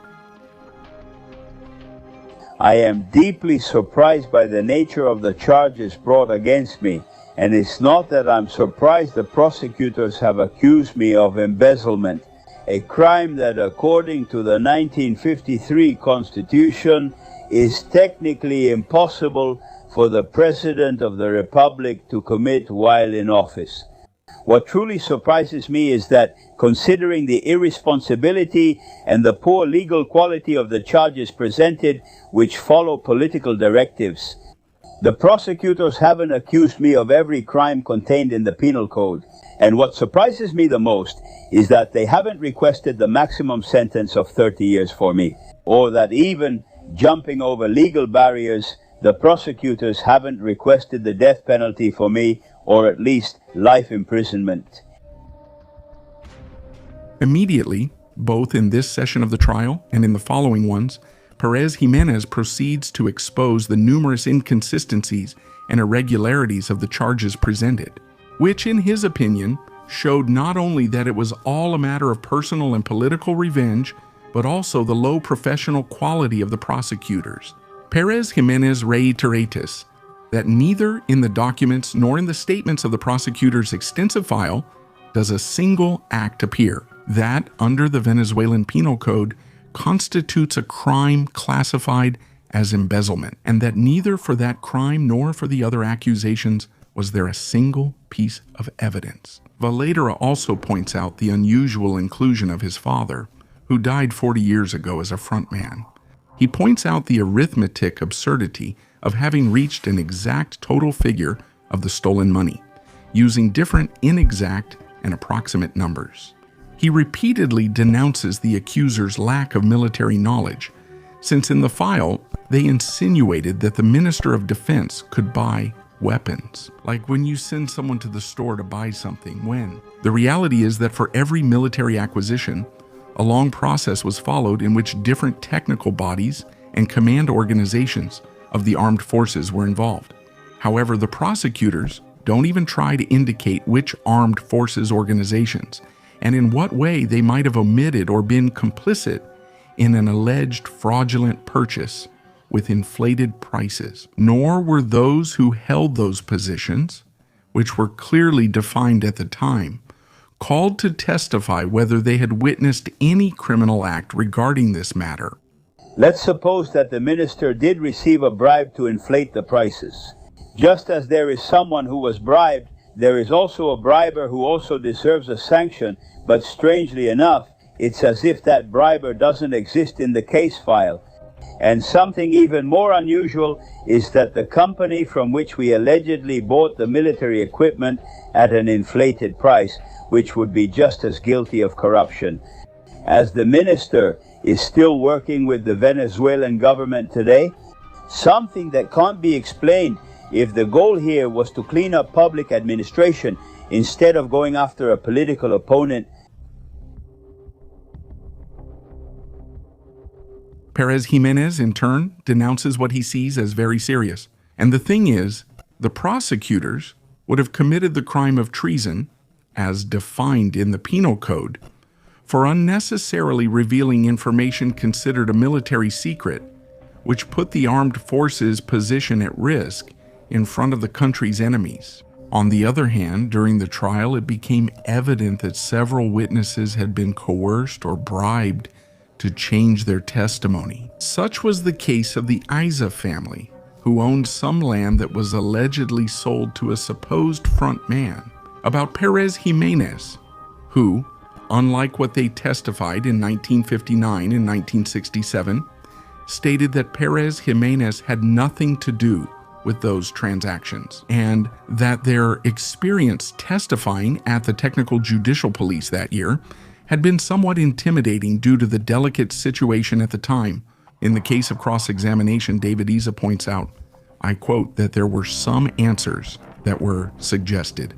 I am deeply surprised by the nature of the charges brought against me, and it's not that I'm surprised the prosecutors have accused me of embezzlement, a crime that according to the 1953 Constitution is technically impossible for the President of the Republic to commit while in office. What truly surprises me is that, considering the irresponsibility and the poor legal quality of the charges presented, which follow political directives, the prosecutors haven't accused me of every crime contained in the Penal Code. And what surprises me the most is that they haven't requested the maximum sentence of 30 years for me, or that even jumping over legal barriers, the prosecutors haven't requested the death penalty for me, or at least life imprisonment. Immediately, both in this session of the trial and in the following ones, Pérez Jiménez proceeds to expose the numerous inconsistencies and irregularities of the charges presented, which in his opinion showed not only that it was all a matter of personal and political revenge, but also the low professional quality of the prosecutors. Pérez Jiménez reiterates that neither in the documents nor in the statements of the prosecutor's extensive file does a single act appear that, under the Venezuelan Penal Code, constitutes a crime classified as embezzlement, and that neither for that crime nor for the other accusations was there a single piece of evidence. Valledera also points out the unusual inclusion of his father, who died 40 years ago as a frontman. He points out the arithmetic absurdity of having reached an exact total figure of the stolen money, using different inexact and approximate numbers. He repeatedly denounces the accuser's lack of military knowledge, since in the file they insinuated that the Minister of Defense could buy weapons. Like when you send someone to the store to buy something, when? The reality is that for every military acquisition, a long process was followed in which different technical bodies and command organizations of the armed forces were involved. However, the prosecutors don't even try to indicate which armed forces organizations and in what way they might have omitted or been complicit in an alleged fraudulent purchase with inflated prices. Nor were those who held those positions, which were clearly defined at the time, called to testify whether they had witnessed any criminal act regarding this matter. Let's suppose that the minister did receive a bribe to inflate the prices. Just as there is someone who was bribed, there is also a briber who also deserves a sanction, but strangely enough, it's as if that briber doesn't exist in the case file. And something even more unusual is that the company from which we allegedly bought the military equipment at an inflated price, which would be just as guilty of corruption. As the minister is still working with the Venezuelan government today, something that can't be explained if the goal here was to clean up public administration instead of going after a political opponent. Pérez Jiménez, in turn, denounces what he sees as very serious. And the thing is, the prosecutors would have committed the crime of treason, as defined in the Penal Code, for unnecessarily revealing information considered a military secret, which put the armed forces' position at risk in front of the country's enemies. On the other hand, during the trial, it became evident that several witnesses had been coerced or bribed to change their testimony. Such was the case of the Isa family, who owned some land that was allegedly sold to a supposed front man. About Pérez Jiménez, who, unlike what they testified in 1959 and 1967, stated that Pérez Jiménez had nothing to do with those transactions, and that their experience testifying at the Technical Judicial Police that year had been somewhat intimidating due to the delicate situation at the time In the case of cross-examination, David Isa points out, I quote, that there were some answers that were suggested.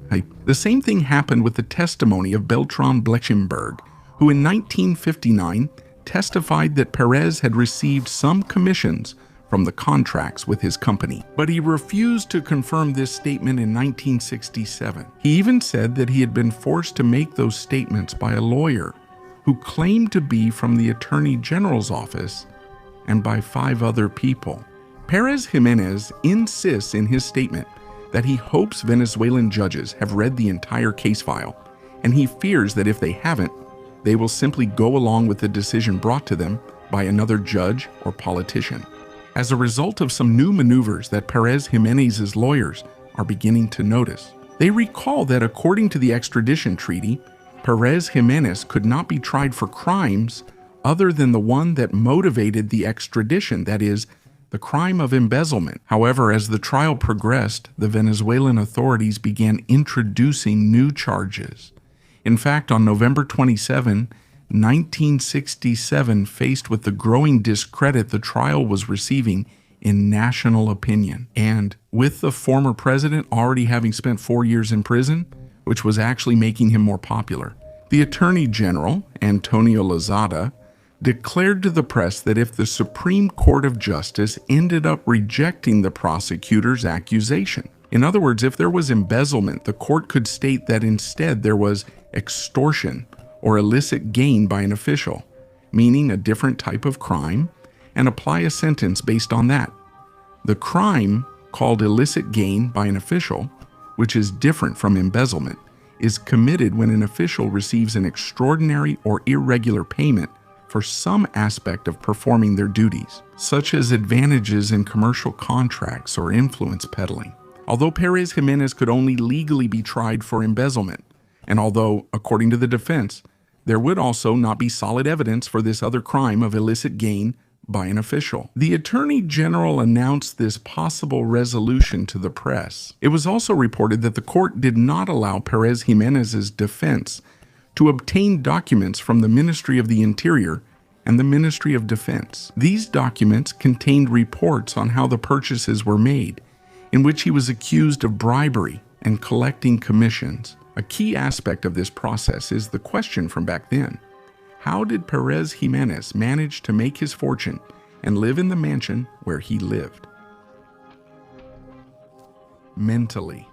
The same thing happened with the testimony of Beltran Blechenberg, who in 1959 testified that Pérez had received some commissions from the contracts with his company, but he refused to confirm this statement in 1967. He even said that he had been forced to make those statements by a lawyer who claimed to be from the Attorney General's office and by 5 other people. Pérez Jiménez insists in his statement that he hopes Venezuelan judges have read the entire case file, and he fears that if they haven't, they will simply go along with the decision brought to them by another judge or politician. As a result of some new maneuvers that Pérez Jiménez's lawyers are beginning to notice, they recall that according to the extradition treaty, Pérez Jiménez could not be tried for crimes other than the one that motivated the extradition, that is, the crime of embezzlement. However, as the trial progressed, the Venezuelan authorities began introducing new charges. In fact, on November 27, 1967, faced with the growing discredit the trial was receiving in national opinion, and with the former president already having spent 4 years in prison, which was actually making him more popular, the Attorney General, Antonio Lozada, declared to the press that if the Supreme Court of Justice ended up rejecting the prosecutor's accusation, in other words, if there was embezzlement, the court could state that instead there was extortion or illicit gain by an official, meaning a different type of crime, and apply a sentence based on that. The crime, called illicit gain by an official, which is different from embezzlement, is committed when an official receives an extraordinary or irregular payment for some aspect of performing their duties, such as advantages in commercial contracts or influence peddling. Although Pérez Jiménez could only legally be tried for embezzlement, and although, according to the defense, there would also not be solid evidence for this other crime of illicit gain by an official, the Attorney General announced this possible resolution to the press. It was also reported that the court did not allow Pérez Jiménez's defense to obtain documents from the Ministry of the Interior and the Ministry of Defense. These documents contained reports on how the purchases were made, in which he was accused of bribery and collecting commissions. A key aspect of this process is the question from back then: how did Pérez Jiménez manage to make his fortune and live in the mansion where he lived? Mentally.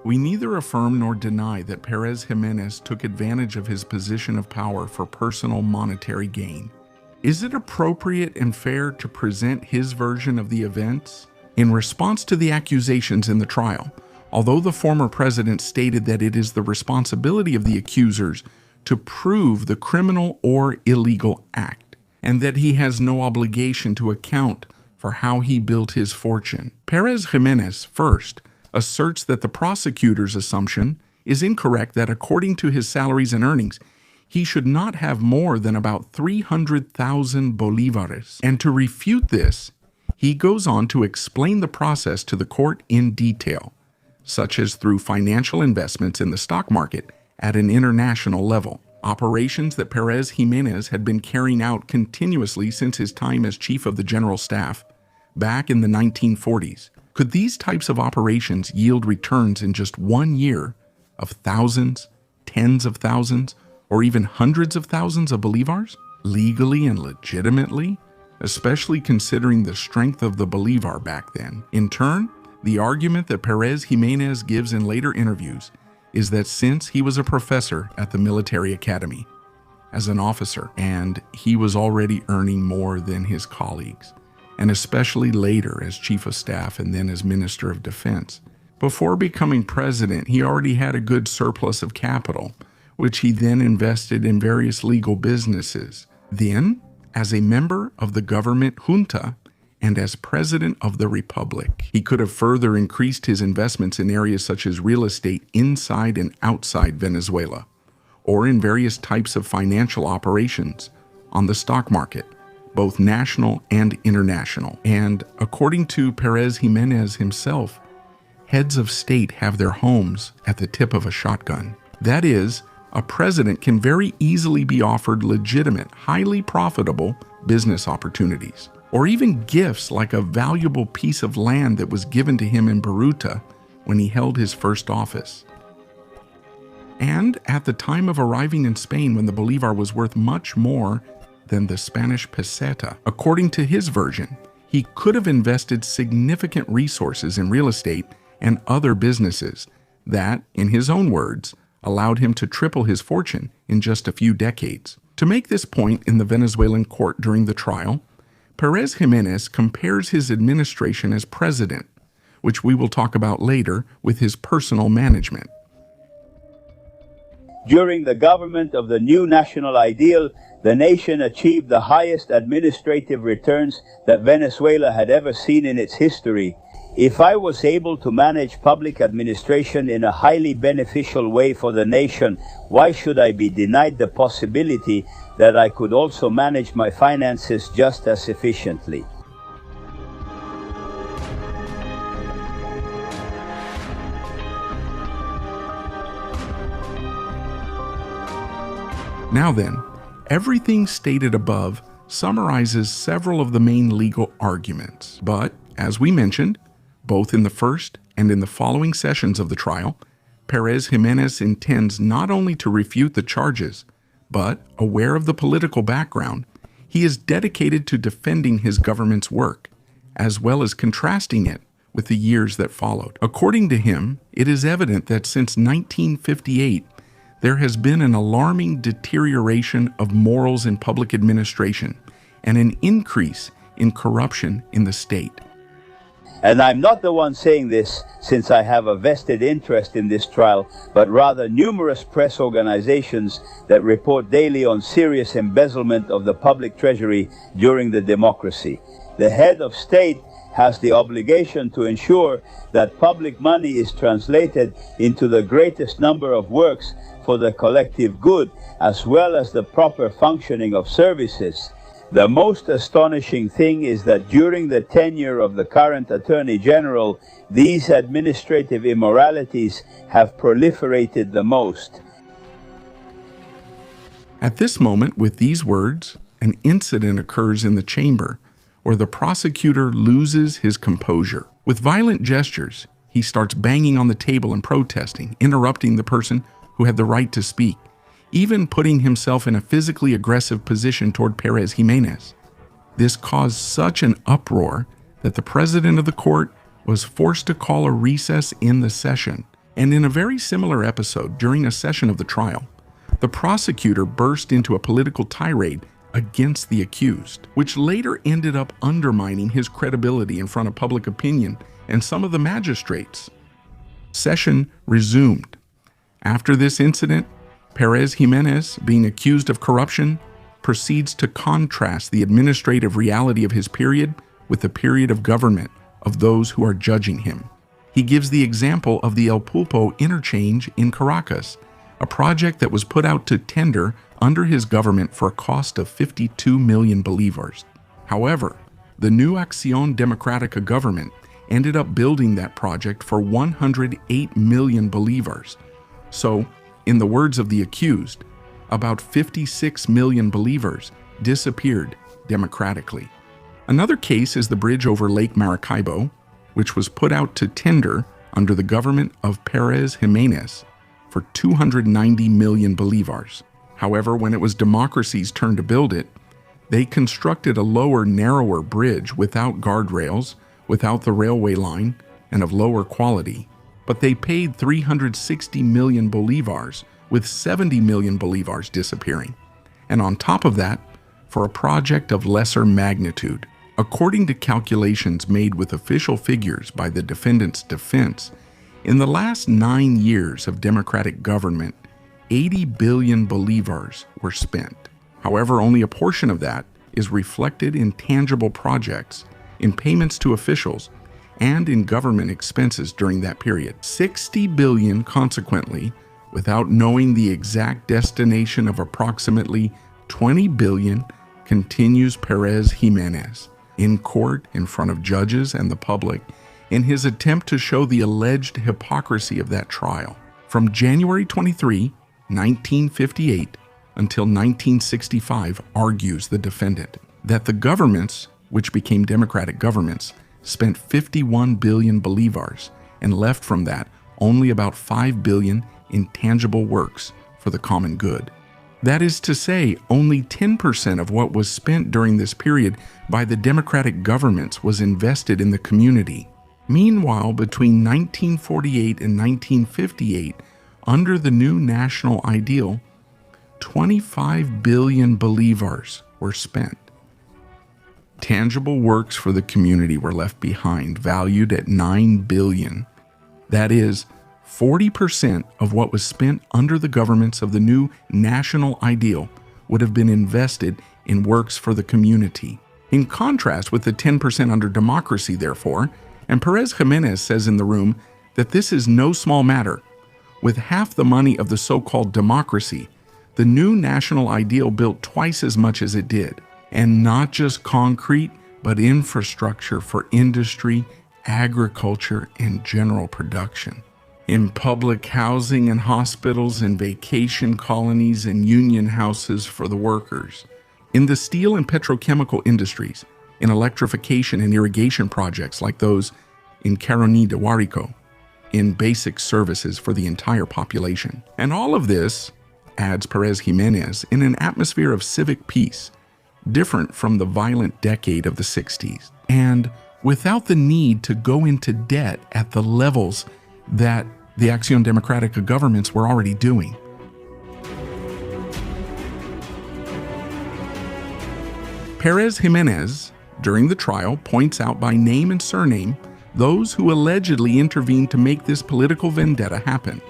We neither affirm nor deny that Pérez Jiménez took advantage of his position of power for personal monetary gain. Is it appropriate and fair to present his version of the events? In response to the accusations in the trial, although the former president stated that it is the responsibility of the accusers to prove the criminal or illegal act, and that he has no obligation to account for how he built his fortune, Pérez Jiménez first asserts that the prosecutor's assumption is incorrect, that according to his salaries and earnings, he should not have more than about 300,000 bolívares. And to refute this, he goes on to explain the process to the court in detail, such as through financial investments in the stock market at an international level, operations that Pérez Jiménez had been carrying out continuously since his time as chief of the general staff back in the 1940s. Could these types of operations yield returns in just 1 year of thousands, tens of thousands, or even hundreds of thousands of bolívars? Legally and legitimately? Especially considering the strength of the bolívar back then. In turn, the argument that Pérez Jiménez gives in later interviews is that since he was a professor at the military academy as an officer, and he was already earning more than his colleagues, and especially later as chief of staff and then as minister of defense, before becoming president, he already had a good surplus of capital, which he then invested in various legal businesses. Then, as a member of the government junta and as president of the republic, he could have further increased his investments in areas such as real estate inside and outside Venezuela, or in various types of financial operations on the stock market, both national and international. And according to Pérez Jiménez himself, heads of state have their homes at the tip of a shotgun. That is, a president can very easily be offered legitimate, highly profitable business opportunities, or even gifts like a valuable piece of land that was given to him in Baruta when he held his first office. And at the time of arriving in Spain, when the bolivar was worth much more than the Spanish peseta, according to his version, he could have invested significant resources in real estate and other businesses that, in his own words, allowed him to triple his fortune in just a few decades. To make this point in the Venezuelan court during the trial, Pérez Jiménez compares his administration as president, which we will talk about later, with his personal management. During the government of the new national ideal, the nation achieved the highest administrative returns that Venezuela had ever seen in its history. If I was able to manage public administration in a highly beneficial way for the nation, why should I be denied the possibility that I could also manage my finances just as efficiently? Now then, everything stated above summarizes several of the main legal arguments, but, as we mentioned, both in the first and in the following sessions of the trial, Pérez Jiménez intends not only to refute the charges, but, aware of the political background, he is dedicated to defending his government's work, as well as contrasting it with the years that followed. According to him, it is evident that since 1958, there has been an alarming deterioration of morals in public administration and an increase in corruption in the state. And I'm not the one saying this, since I have a vested interest in this trial, but rather numerous press organizations that report daily on serious embezzlement of the public treasury during the democracy. The head of state has the obligation to ensure that public money is translated into the greatest number of works for the collective good, as well as the proper functioning of services. The most astonishing thing is that during the tenure of the current Attorney General, these administrative immoralities have proliferated the most. At this moment, with these words, an incident occurs in the chamber where the prosecutor loses his composure. With violent gestures, he starts banging on the table and protesting, interrupting the person who had the right to speak, even putting himself in a physically aggressive position toward Pérez Jiménez. This caused such an uproar that the president of the court was forced to call a recess in the session. And in a very similar episode, during a session of the trial, the prosecutor burst into a political tirade against the accused, which later ended up undermining his credibility in front of public opinion and some of the magistrates. Session resumed. After this incident, Pérez Jiménez, being accused of corruption, proceeds to contrast the administrative reality of his period with the period of government of those who are judging him. He gives the example of the El Pulpo interchange in Caracas, a project that was put out to tender under his government for a cost of 52 million bolivars. However, the new Acción Democrática government ended up building that project for 108 million bolivars. So, in the words of the accused, about 56 million bolivars disappeared democratically. Another case is the bridge over Lake Maracaibo, which was put out to tender under the government of Pérez Jiménez for 290 million bolivars. However, when it was democracy's turn to build it, they constructed a lower, narrower bridge without guardrails, without the railway line, and of lower quality. But they paid 360 million bolivars, with 70 million bolivars disappearing. And on top of that, for a project of lesser magnitude. According to calculations made with official figures by the defendant's defense, in the last 9 years of democratic government, 80 billion bolivars were spent. However, only a portion of that is reflected in tangible projects, in payments to officials, and in government expenses during that period. 60 billion, consequently, without knowing the exact destination of approximately 20 billion, continues Pérez Jiménez in court in front of judges and the public in his attempt to show the alleged hypocrisy of that trial. From January 23 1958 until 1965, argues the defendant, that the governments, which became democratic governments, spent 51 billion bolivars and left from that only about 5 billion in tangible works for the common good. That is to say, only 10% of what was spent during this period by the democratic governments was invested in the community. Meanwhile, between 1948 and 1958, under the new national ideal, 25 billion bolivars were spent. Tangible works for the community were left behind, valued at 9 billion. That is, 40% of what was spent under the governments of the new national ideal would have been invested in works for the community. In contrast with the 10% under democracy, therefore, and Pérez Jiménez says in the room that this is no small matter. With half the money of the so-called democracy, the new national ideal built twice as much as it did. And not just concrete, but infrastructure for industry, agriculture, and general production. In public housing and hospitals and vacation colonies and union houses for the workers. In the steel and petrochemical industries, in electrification and irrigation projects like those in Caroni de Huarico, in basic services for the entire population. And all of this, adds Pérez Jiménez, in an atmosphere of civic peace, different from the violent decade of the 60s, and without the need to go into debt at the levels that the Acción Democrática governments were already doing. Pérez Jiménez, during the trial, points out by name and surname those who allegedly intervened to make this political vendetta happen.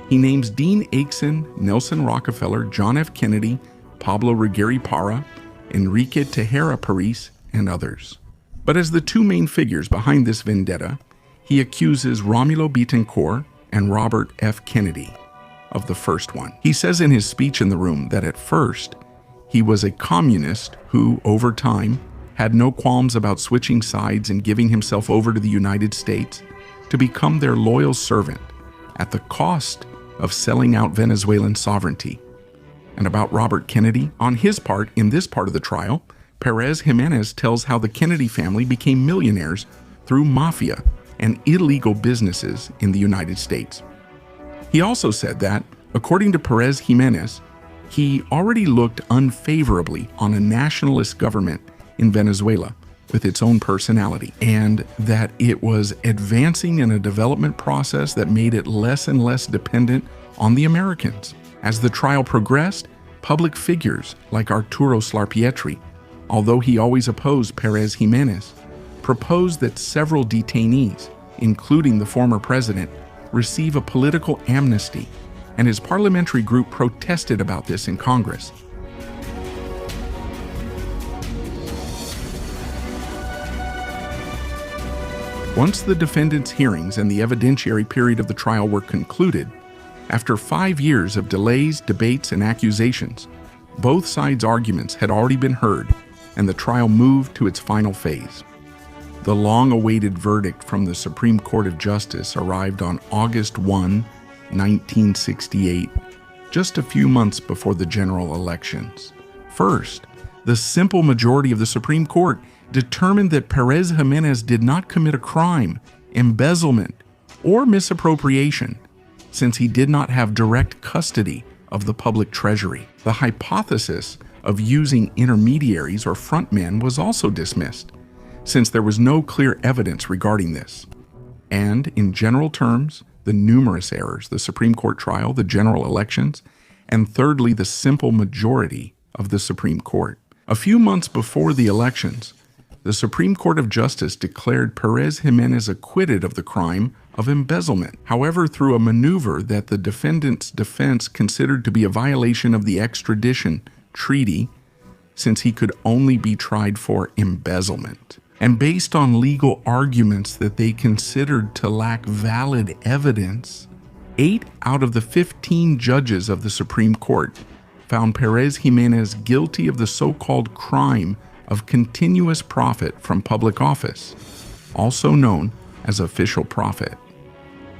He names Dean Acheson, Nelson Rockefeller, John F. Kennedy, Pablo Ruggieri Parra, Enrique Tejera París, and others. But as the two main figures behind this vendetta, he accuses Romulo Betancourt and Robert F. Kennedy of the first one. He says in his speech in the room that at first, he was a communist who, over time, had no qualms about switching sides and giving himself over to the United States to become their loyal servant at the cost of selling out Venezuelan sovereignty. And about Robert Kennedy, on his part, in this part of the trial, Pérez Jiménez tells how the Kennedy family became millionaires through mafia and illegal businesses in the United States. He also said that, according to Pérez Jiménez, he already looked unfavorably on a nationalist government in Venezuela with its own personality, and that it was advancing in a development process that made it less and less dependent on the Americans. As the trial progressed, public figures like Arturo Slarpietri, although he always opposed Pérez Jiménez, proposed that several detainees, including the former president, receive a political amnesty, and his parliamentary group protested about this in Congress. Once the defendant's hearings and the evidentiary period of the trial were concluded, after 5 years of delays, debates, and accusations, both sides' arguments had already been heard, and the trial moved to its final phase. The long-awaited verdict from the Supreme Court of Justice arrived on August 1, 1968, just a few months before the general elections. First, the simple majority of the Supreme Court determined that Pérez Jiménez did not commit a crime, embezzlement, or misappropriation, since he did not have direct custody of the public treasury. The hypothesis of using intermediaries or frontmen was also dismissed, since there was no clear evidence regarding this. And, in general terms, the numerous errors, the Supreme Court trial, the general elections, and thirdly, the simple majority of the Supreme Court. A few months before the elections, the Supreme Court of Justice declared Pérez Jiménez acquitted of the crime of embezzlement. However, through a maneuver that the defendant's defense considered to be a violation of the extradition treaty, since he could only be tried for embezzlement. And based on legal arguments that they considered to lack valid evidence, 8 out of the 15 judges of the Supreme Court found Pérez Jiménez guilty of the so-called crime of continuous profit from public office, also known as official profit.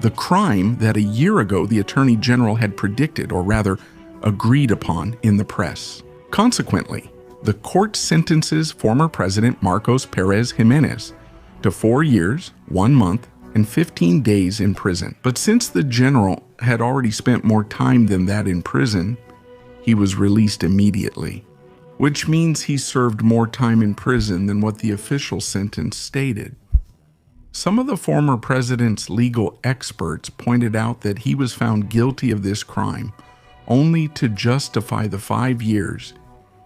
the crime that a year ago the Attorney General had predicted, or rather agreed upon, in the press. Consequently, the court sentences former President Marcos Pérez Jiménez to 4 years, 1 month, and 15 days in prison. But since the general had already spent more time than that in prison, he was released immediately, which means he served more time in prison than what the official sentence stated. Some of the former president's legal experts pointed out that he was found guilty of this crime only to justify the 5 years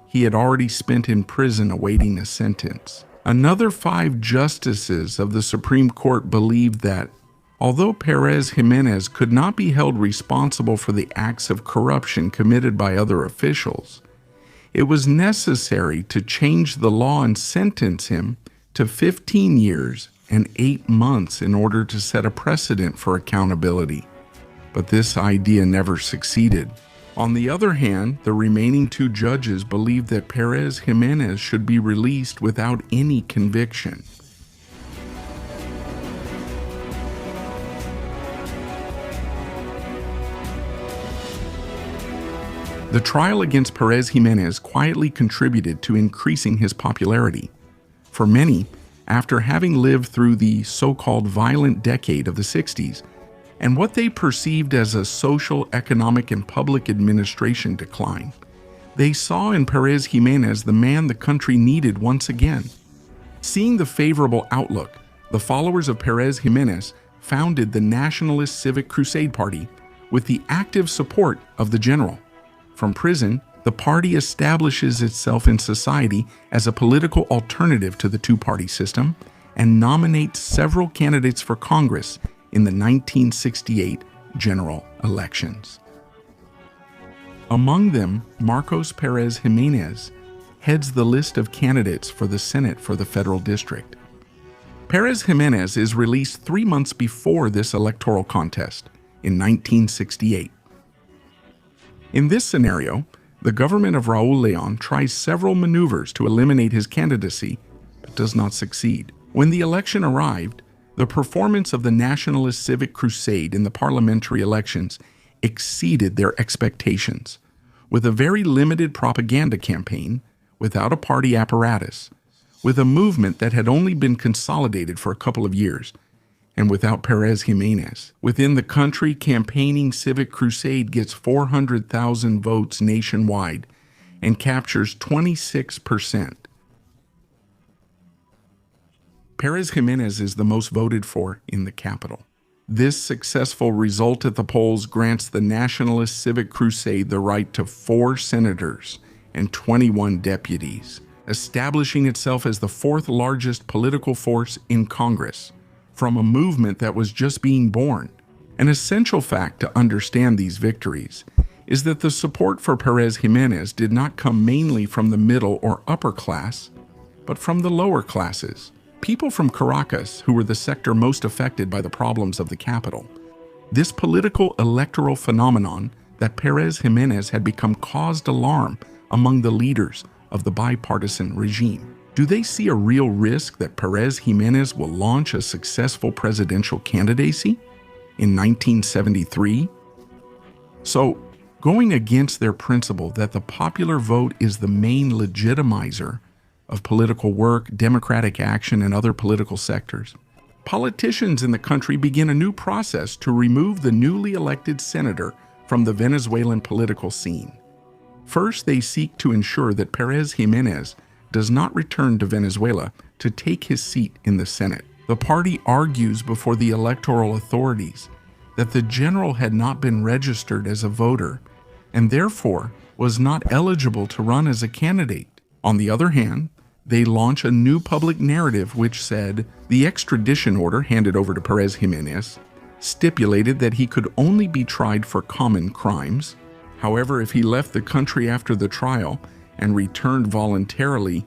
he had already spent in prison awaiting a sentence. Another 5 justices of the Supreme Court believed that, although Pérez Jiménez could not be held responsible for the acts of corruption committed by other officials, it was necessary to change the law and sentence him to 15 years and 8 months in order to set a precedent for accountability. But this idea never succeeded. On the other hand, the remaining 2 judges believed that Pérez Jiménez should be released without any conviction. The trial against Pérez Jiménez quietly contributed to increasing his popularity. For many, after having lived through the so-called violent decade of the 60s, and what they perceived as a social, economic, and public administration decline, they saw in Pérez Jiménez the man the country needed once again. Seeing the favorable outlook, the followers of Pérez Jiménez founded the Nationalist Civic Crusade Party with the active support of the general. From prison, the party establishes itself in society as a political alternative to the two-party system and nominates several candidates for Congress in the 1968 general elections. Among them, Marcos Pérez Jiménez heads the list of candidates for the Senate for the federal district. Pérez Jiménez is released 3 months before this electoral contest, in 1968. In this scenario, the government of Raúl León tries several maneuvers to eliminate his candidacy, but does not succeed. When the election arrived, the performance of the Nationalist Civic Crusade in the parliamentary elections exceeded their expectations. With a very limited propaganda campaign, without a party apparatus, with a movement that had only been consolidated for a couple of years, and without Pérez Jiménez. Within the country, campaigning Civic Crusade gets 400,000 votes nationwide and captures 26%. Pérez Jiménez is the most voted for in the capital. This successful result at the polls grants the Nationalist Civic Crusade the right to 4 senators and 21 deputies, establishing itself as the 4th largest political force in Congress from a movement that was just being born. An essential fact to understand these victories is that the support for Pérez Jiménez did not come mainly from the middle or upper class, but from the lower classes. People from Caracas, who were the sector most affected by the problems of the capital. This political electoral phenomenon that Pérez Jiménez had become caused alarm among the leaders of the bipartisan regime. Do they see a real risk that Pérez Jiménez will launch a successful presidential candidacy in 1973? So, going against their principle that the popular vote is the main legitimizer of political work, democratic action, and other political sectors, politicians in the country begin a new process to remove the newly elected senator from the Venezuelan political scene. First, they seek to ensure that Pérez Jiménez does not return to Venezuela to take his seat in the Senate. The party argues before the electoral authorities that the general had not been registered as a voter and therefore was not eligible to run as a candidate. On the other hand, they launch a new public narrative which said the extradition order handed over to Pérez Jiménez stipulated that he could only be tried for common crimes. However, if he left the country after the trial and returned voluntarily,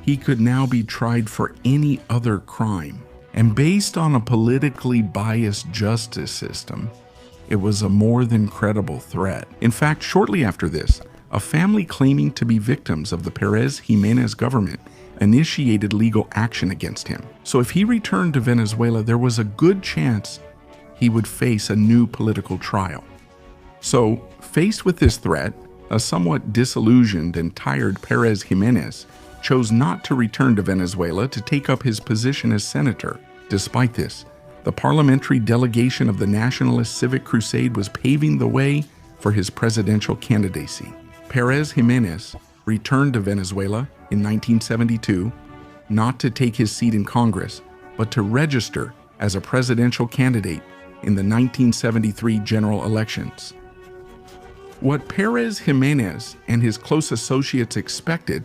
he could now be tried for any other crime. And based on a politically biased justice system, it was a more than credible threat. In fact, shortly after this, a family claiming to be victims of the Pérez Jiménez government initiated legal action against him. So if he returned to Venezuela, there was a good chance he would face a new political trial. So, faced with this threat, a somewhat disillusioned and tired Pérez Jiménez chose not to return to Venezuela to take up his position as senator. Despite this, the parliamentary delegation of the Nationalist Civic Crusade was paving the way for his presidential candidacy. Pérez Jiménez returned to Venezuela in 1972, not to take his seat in Congress, but to register as a presidential candidate in the 1973 general elections. What Pérez Jiménez and his close associates expected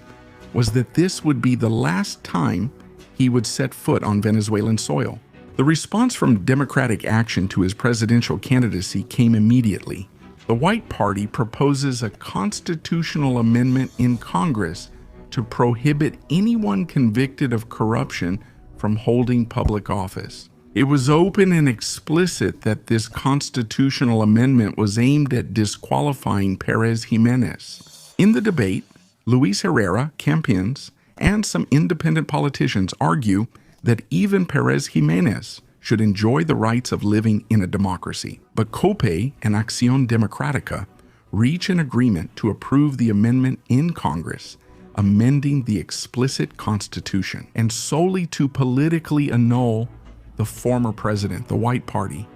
was that this would be the last time he would set foot on Venezuelan soil. The response from Democratic Action to his presidential candidacy came immediately. The White Party proposes a constitutional amendment in Congress to prohibit anyone convicted of corruption from holding public office. It was open and explicit that this constitutional amendment was aimed at disqualifying Pérez Jiménez. In the debate, Luis Herrera, Campins, and some independent politicians argue that even Pérez Jiménez should enjoy the rights of living in a democracy. But COPE and Acción Democrática reach an agreement to approve the amendment in Congress, amending the explicit constitution, and solely to politically annul the former president, the White Party,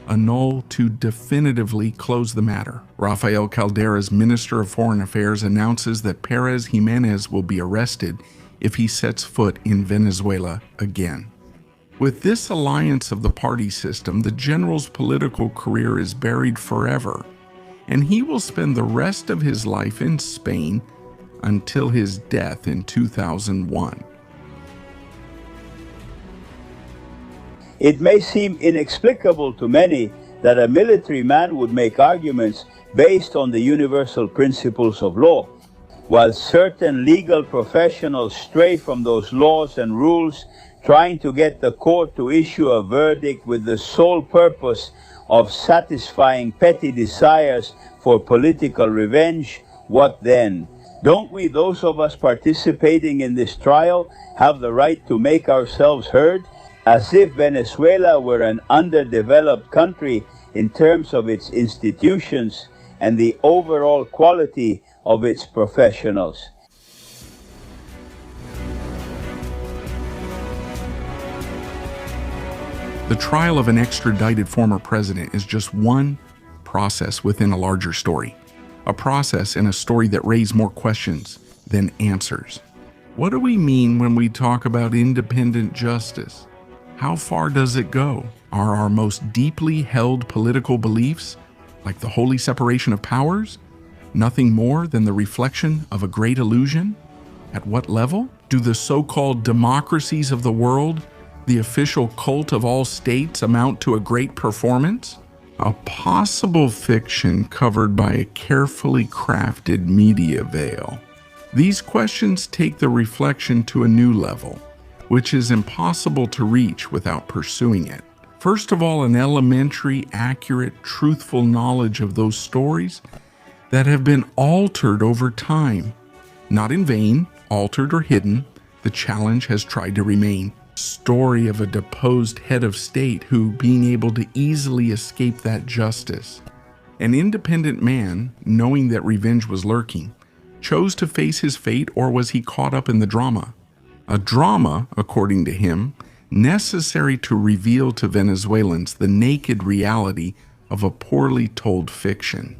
annul to definitively close the matter. Rafael Caldera's Minister of Foreign Affairs announces that Pérez Jiménez will be arrested if he sets foot in Venezuela again. With this alliance of the party system, the general's political career is buried forever, and he will spend the rest of his life in Spain until his death in 2001. It may seem inexplicable to many that a military man would make arguments based on the universal principles of law, while certain legal professionals stray from those laws and rules, trying to get the court to issue a verdict with the sole purpose of satisfying petty desires for political revenge. What then? Don't we, those of us participating in this trial, have the right to make ourselves heard? As if Venezuela were an underdeveloped country in terms of its institutions and the overall quality of its professionals. The trial of an extradited former president is just one process within a larger story. A process in a story that raised more questions than answers. What do we mean when we talk about independent justice? How far does it go? Are our most deeply held political beliefs, like the holy separation of powers, nothing more than the reflection of a great illusion? At what level? Do the so-called democracies of the world, the official cult of all states, amount to a great performance? A possible fiction covered by a carefully crafted media veil. These questions take the reflection to a new level, which is impossible to reach without pursuing it. First of all, an elementary, accurate, truthful knowledge of those stories that have been altered over time. Not in vain, altered or hidden, the challenge has tried to remain. Story of a deposed head of state who, being able to easily escape that justice, an independent man, knowing that revenge was lurking, chose to face his fate, or was he caught up in the drama? A drama, according to him, necessary to reveal to Venezuelans the naked reality of a poorly told fiction.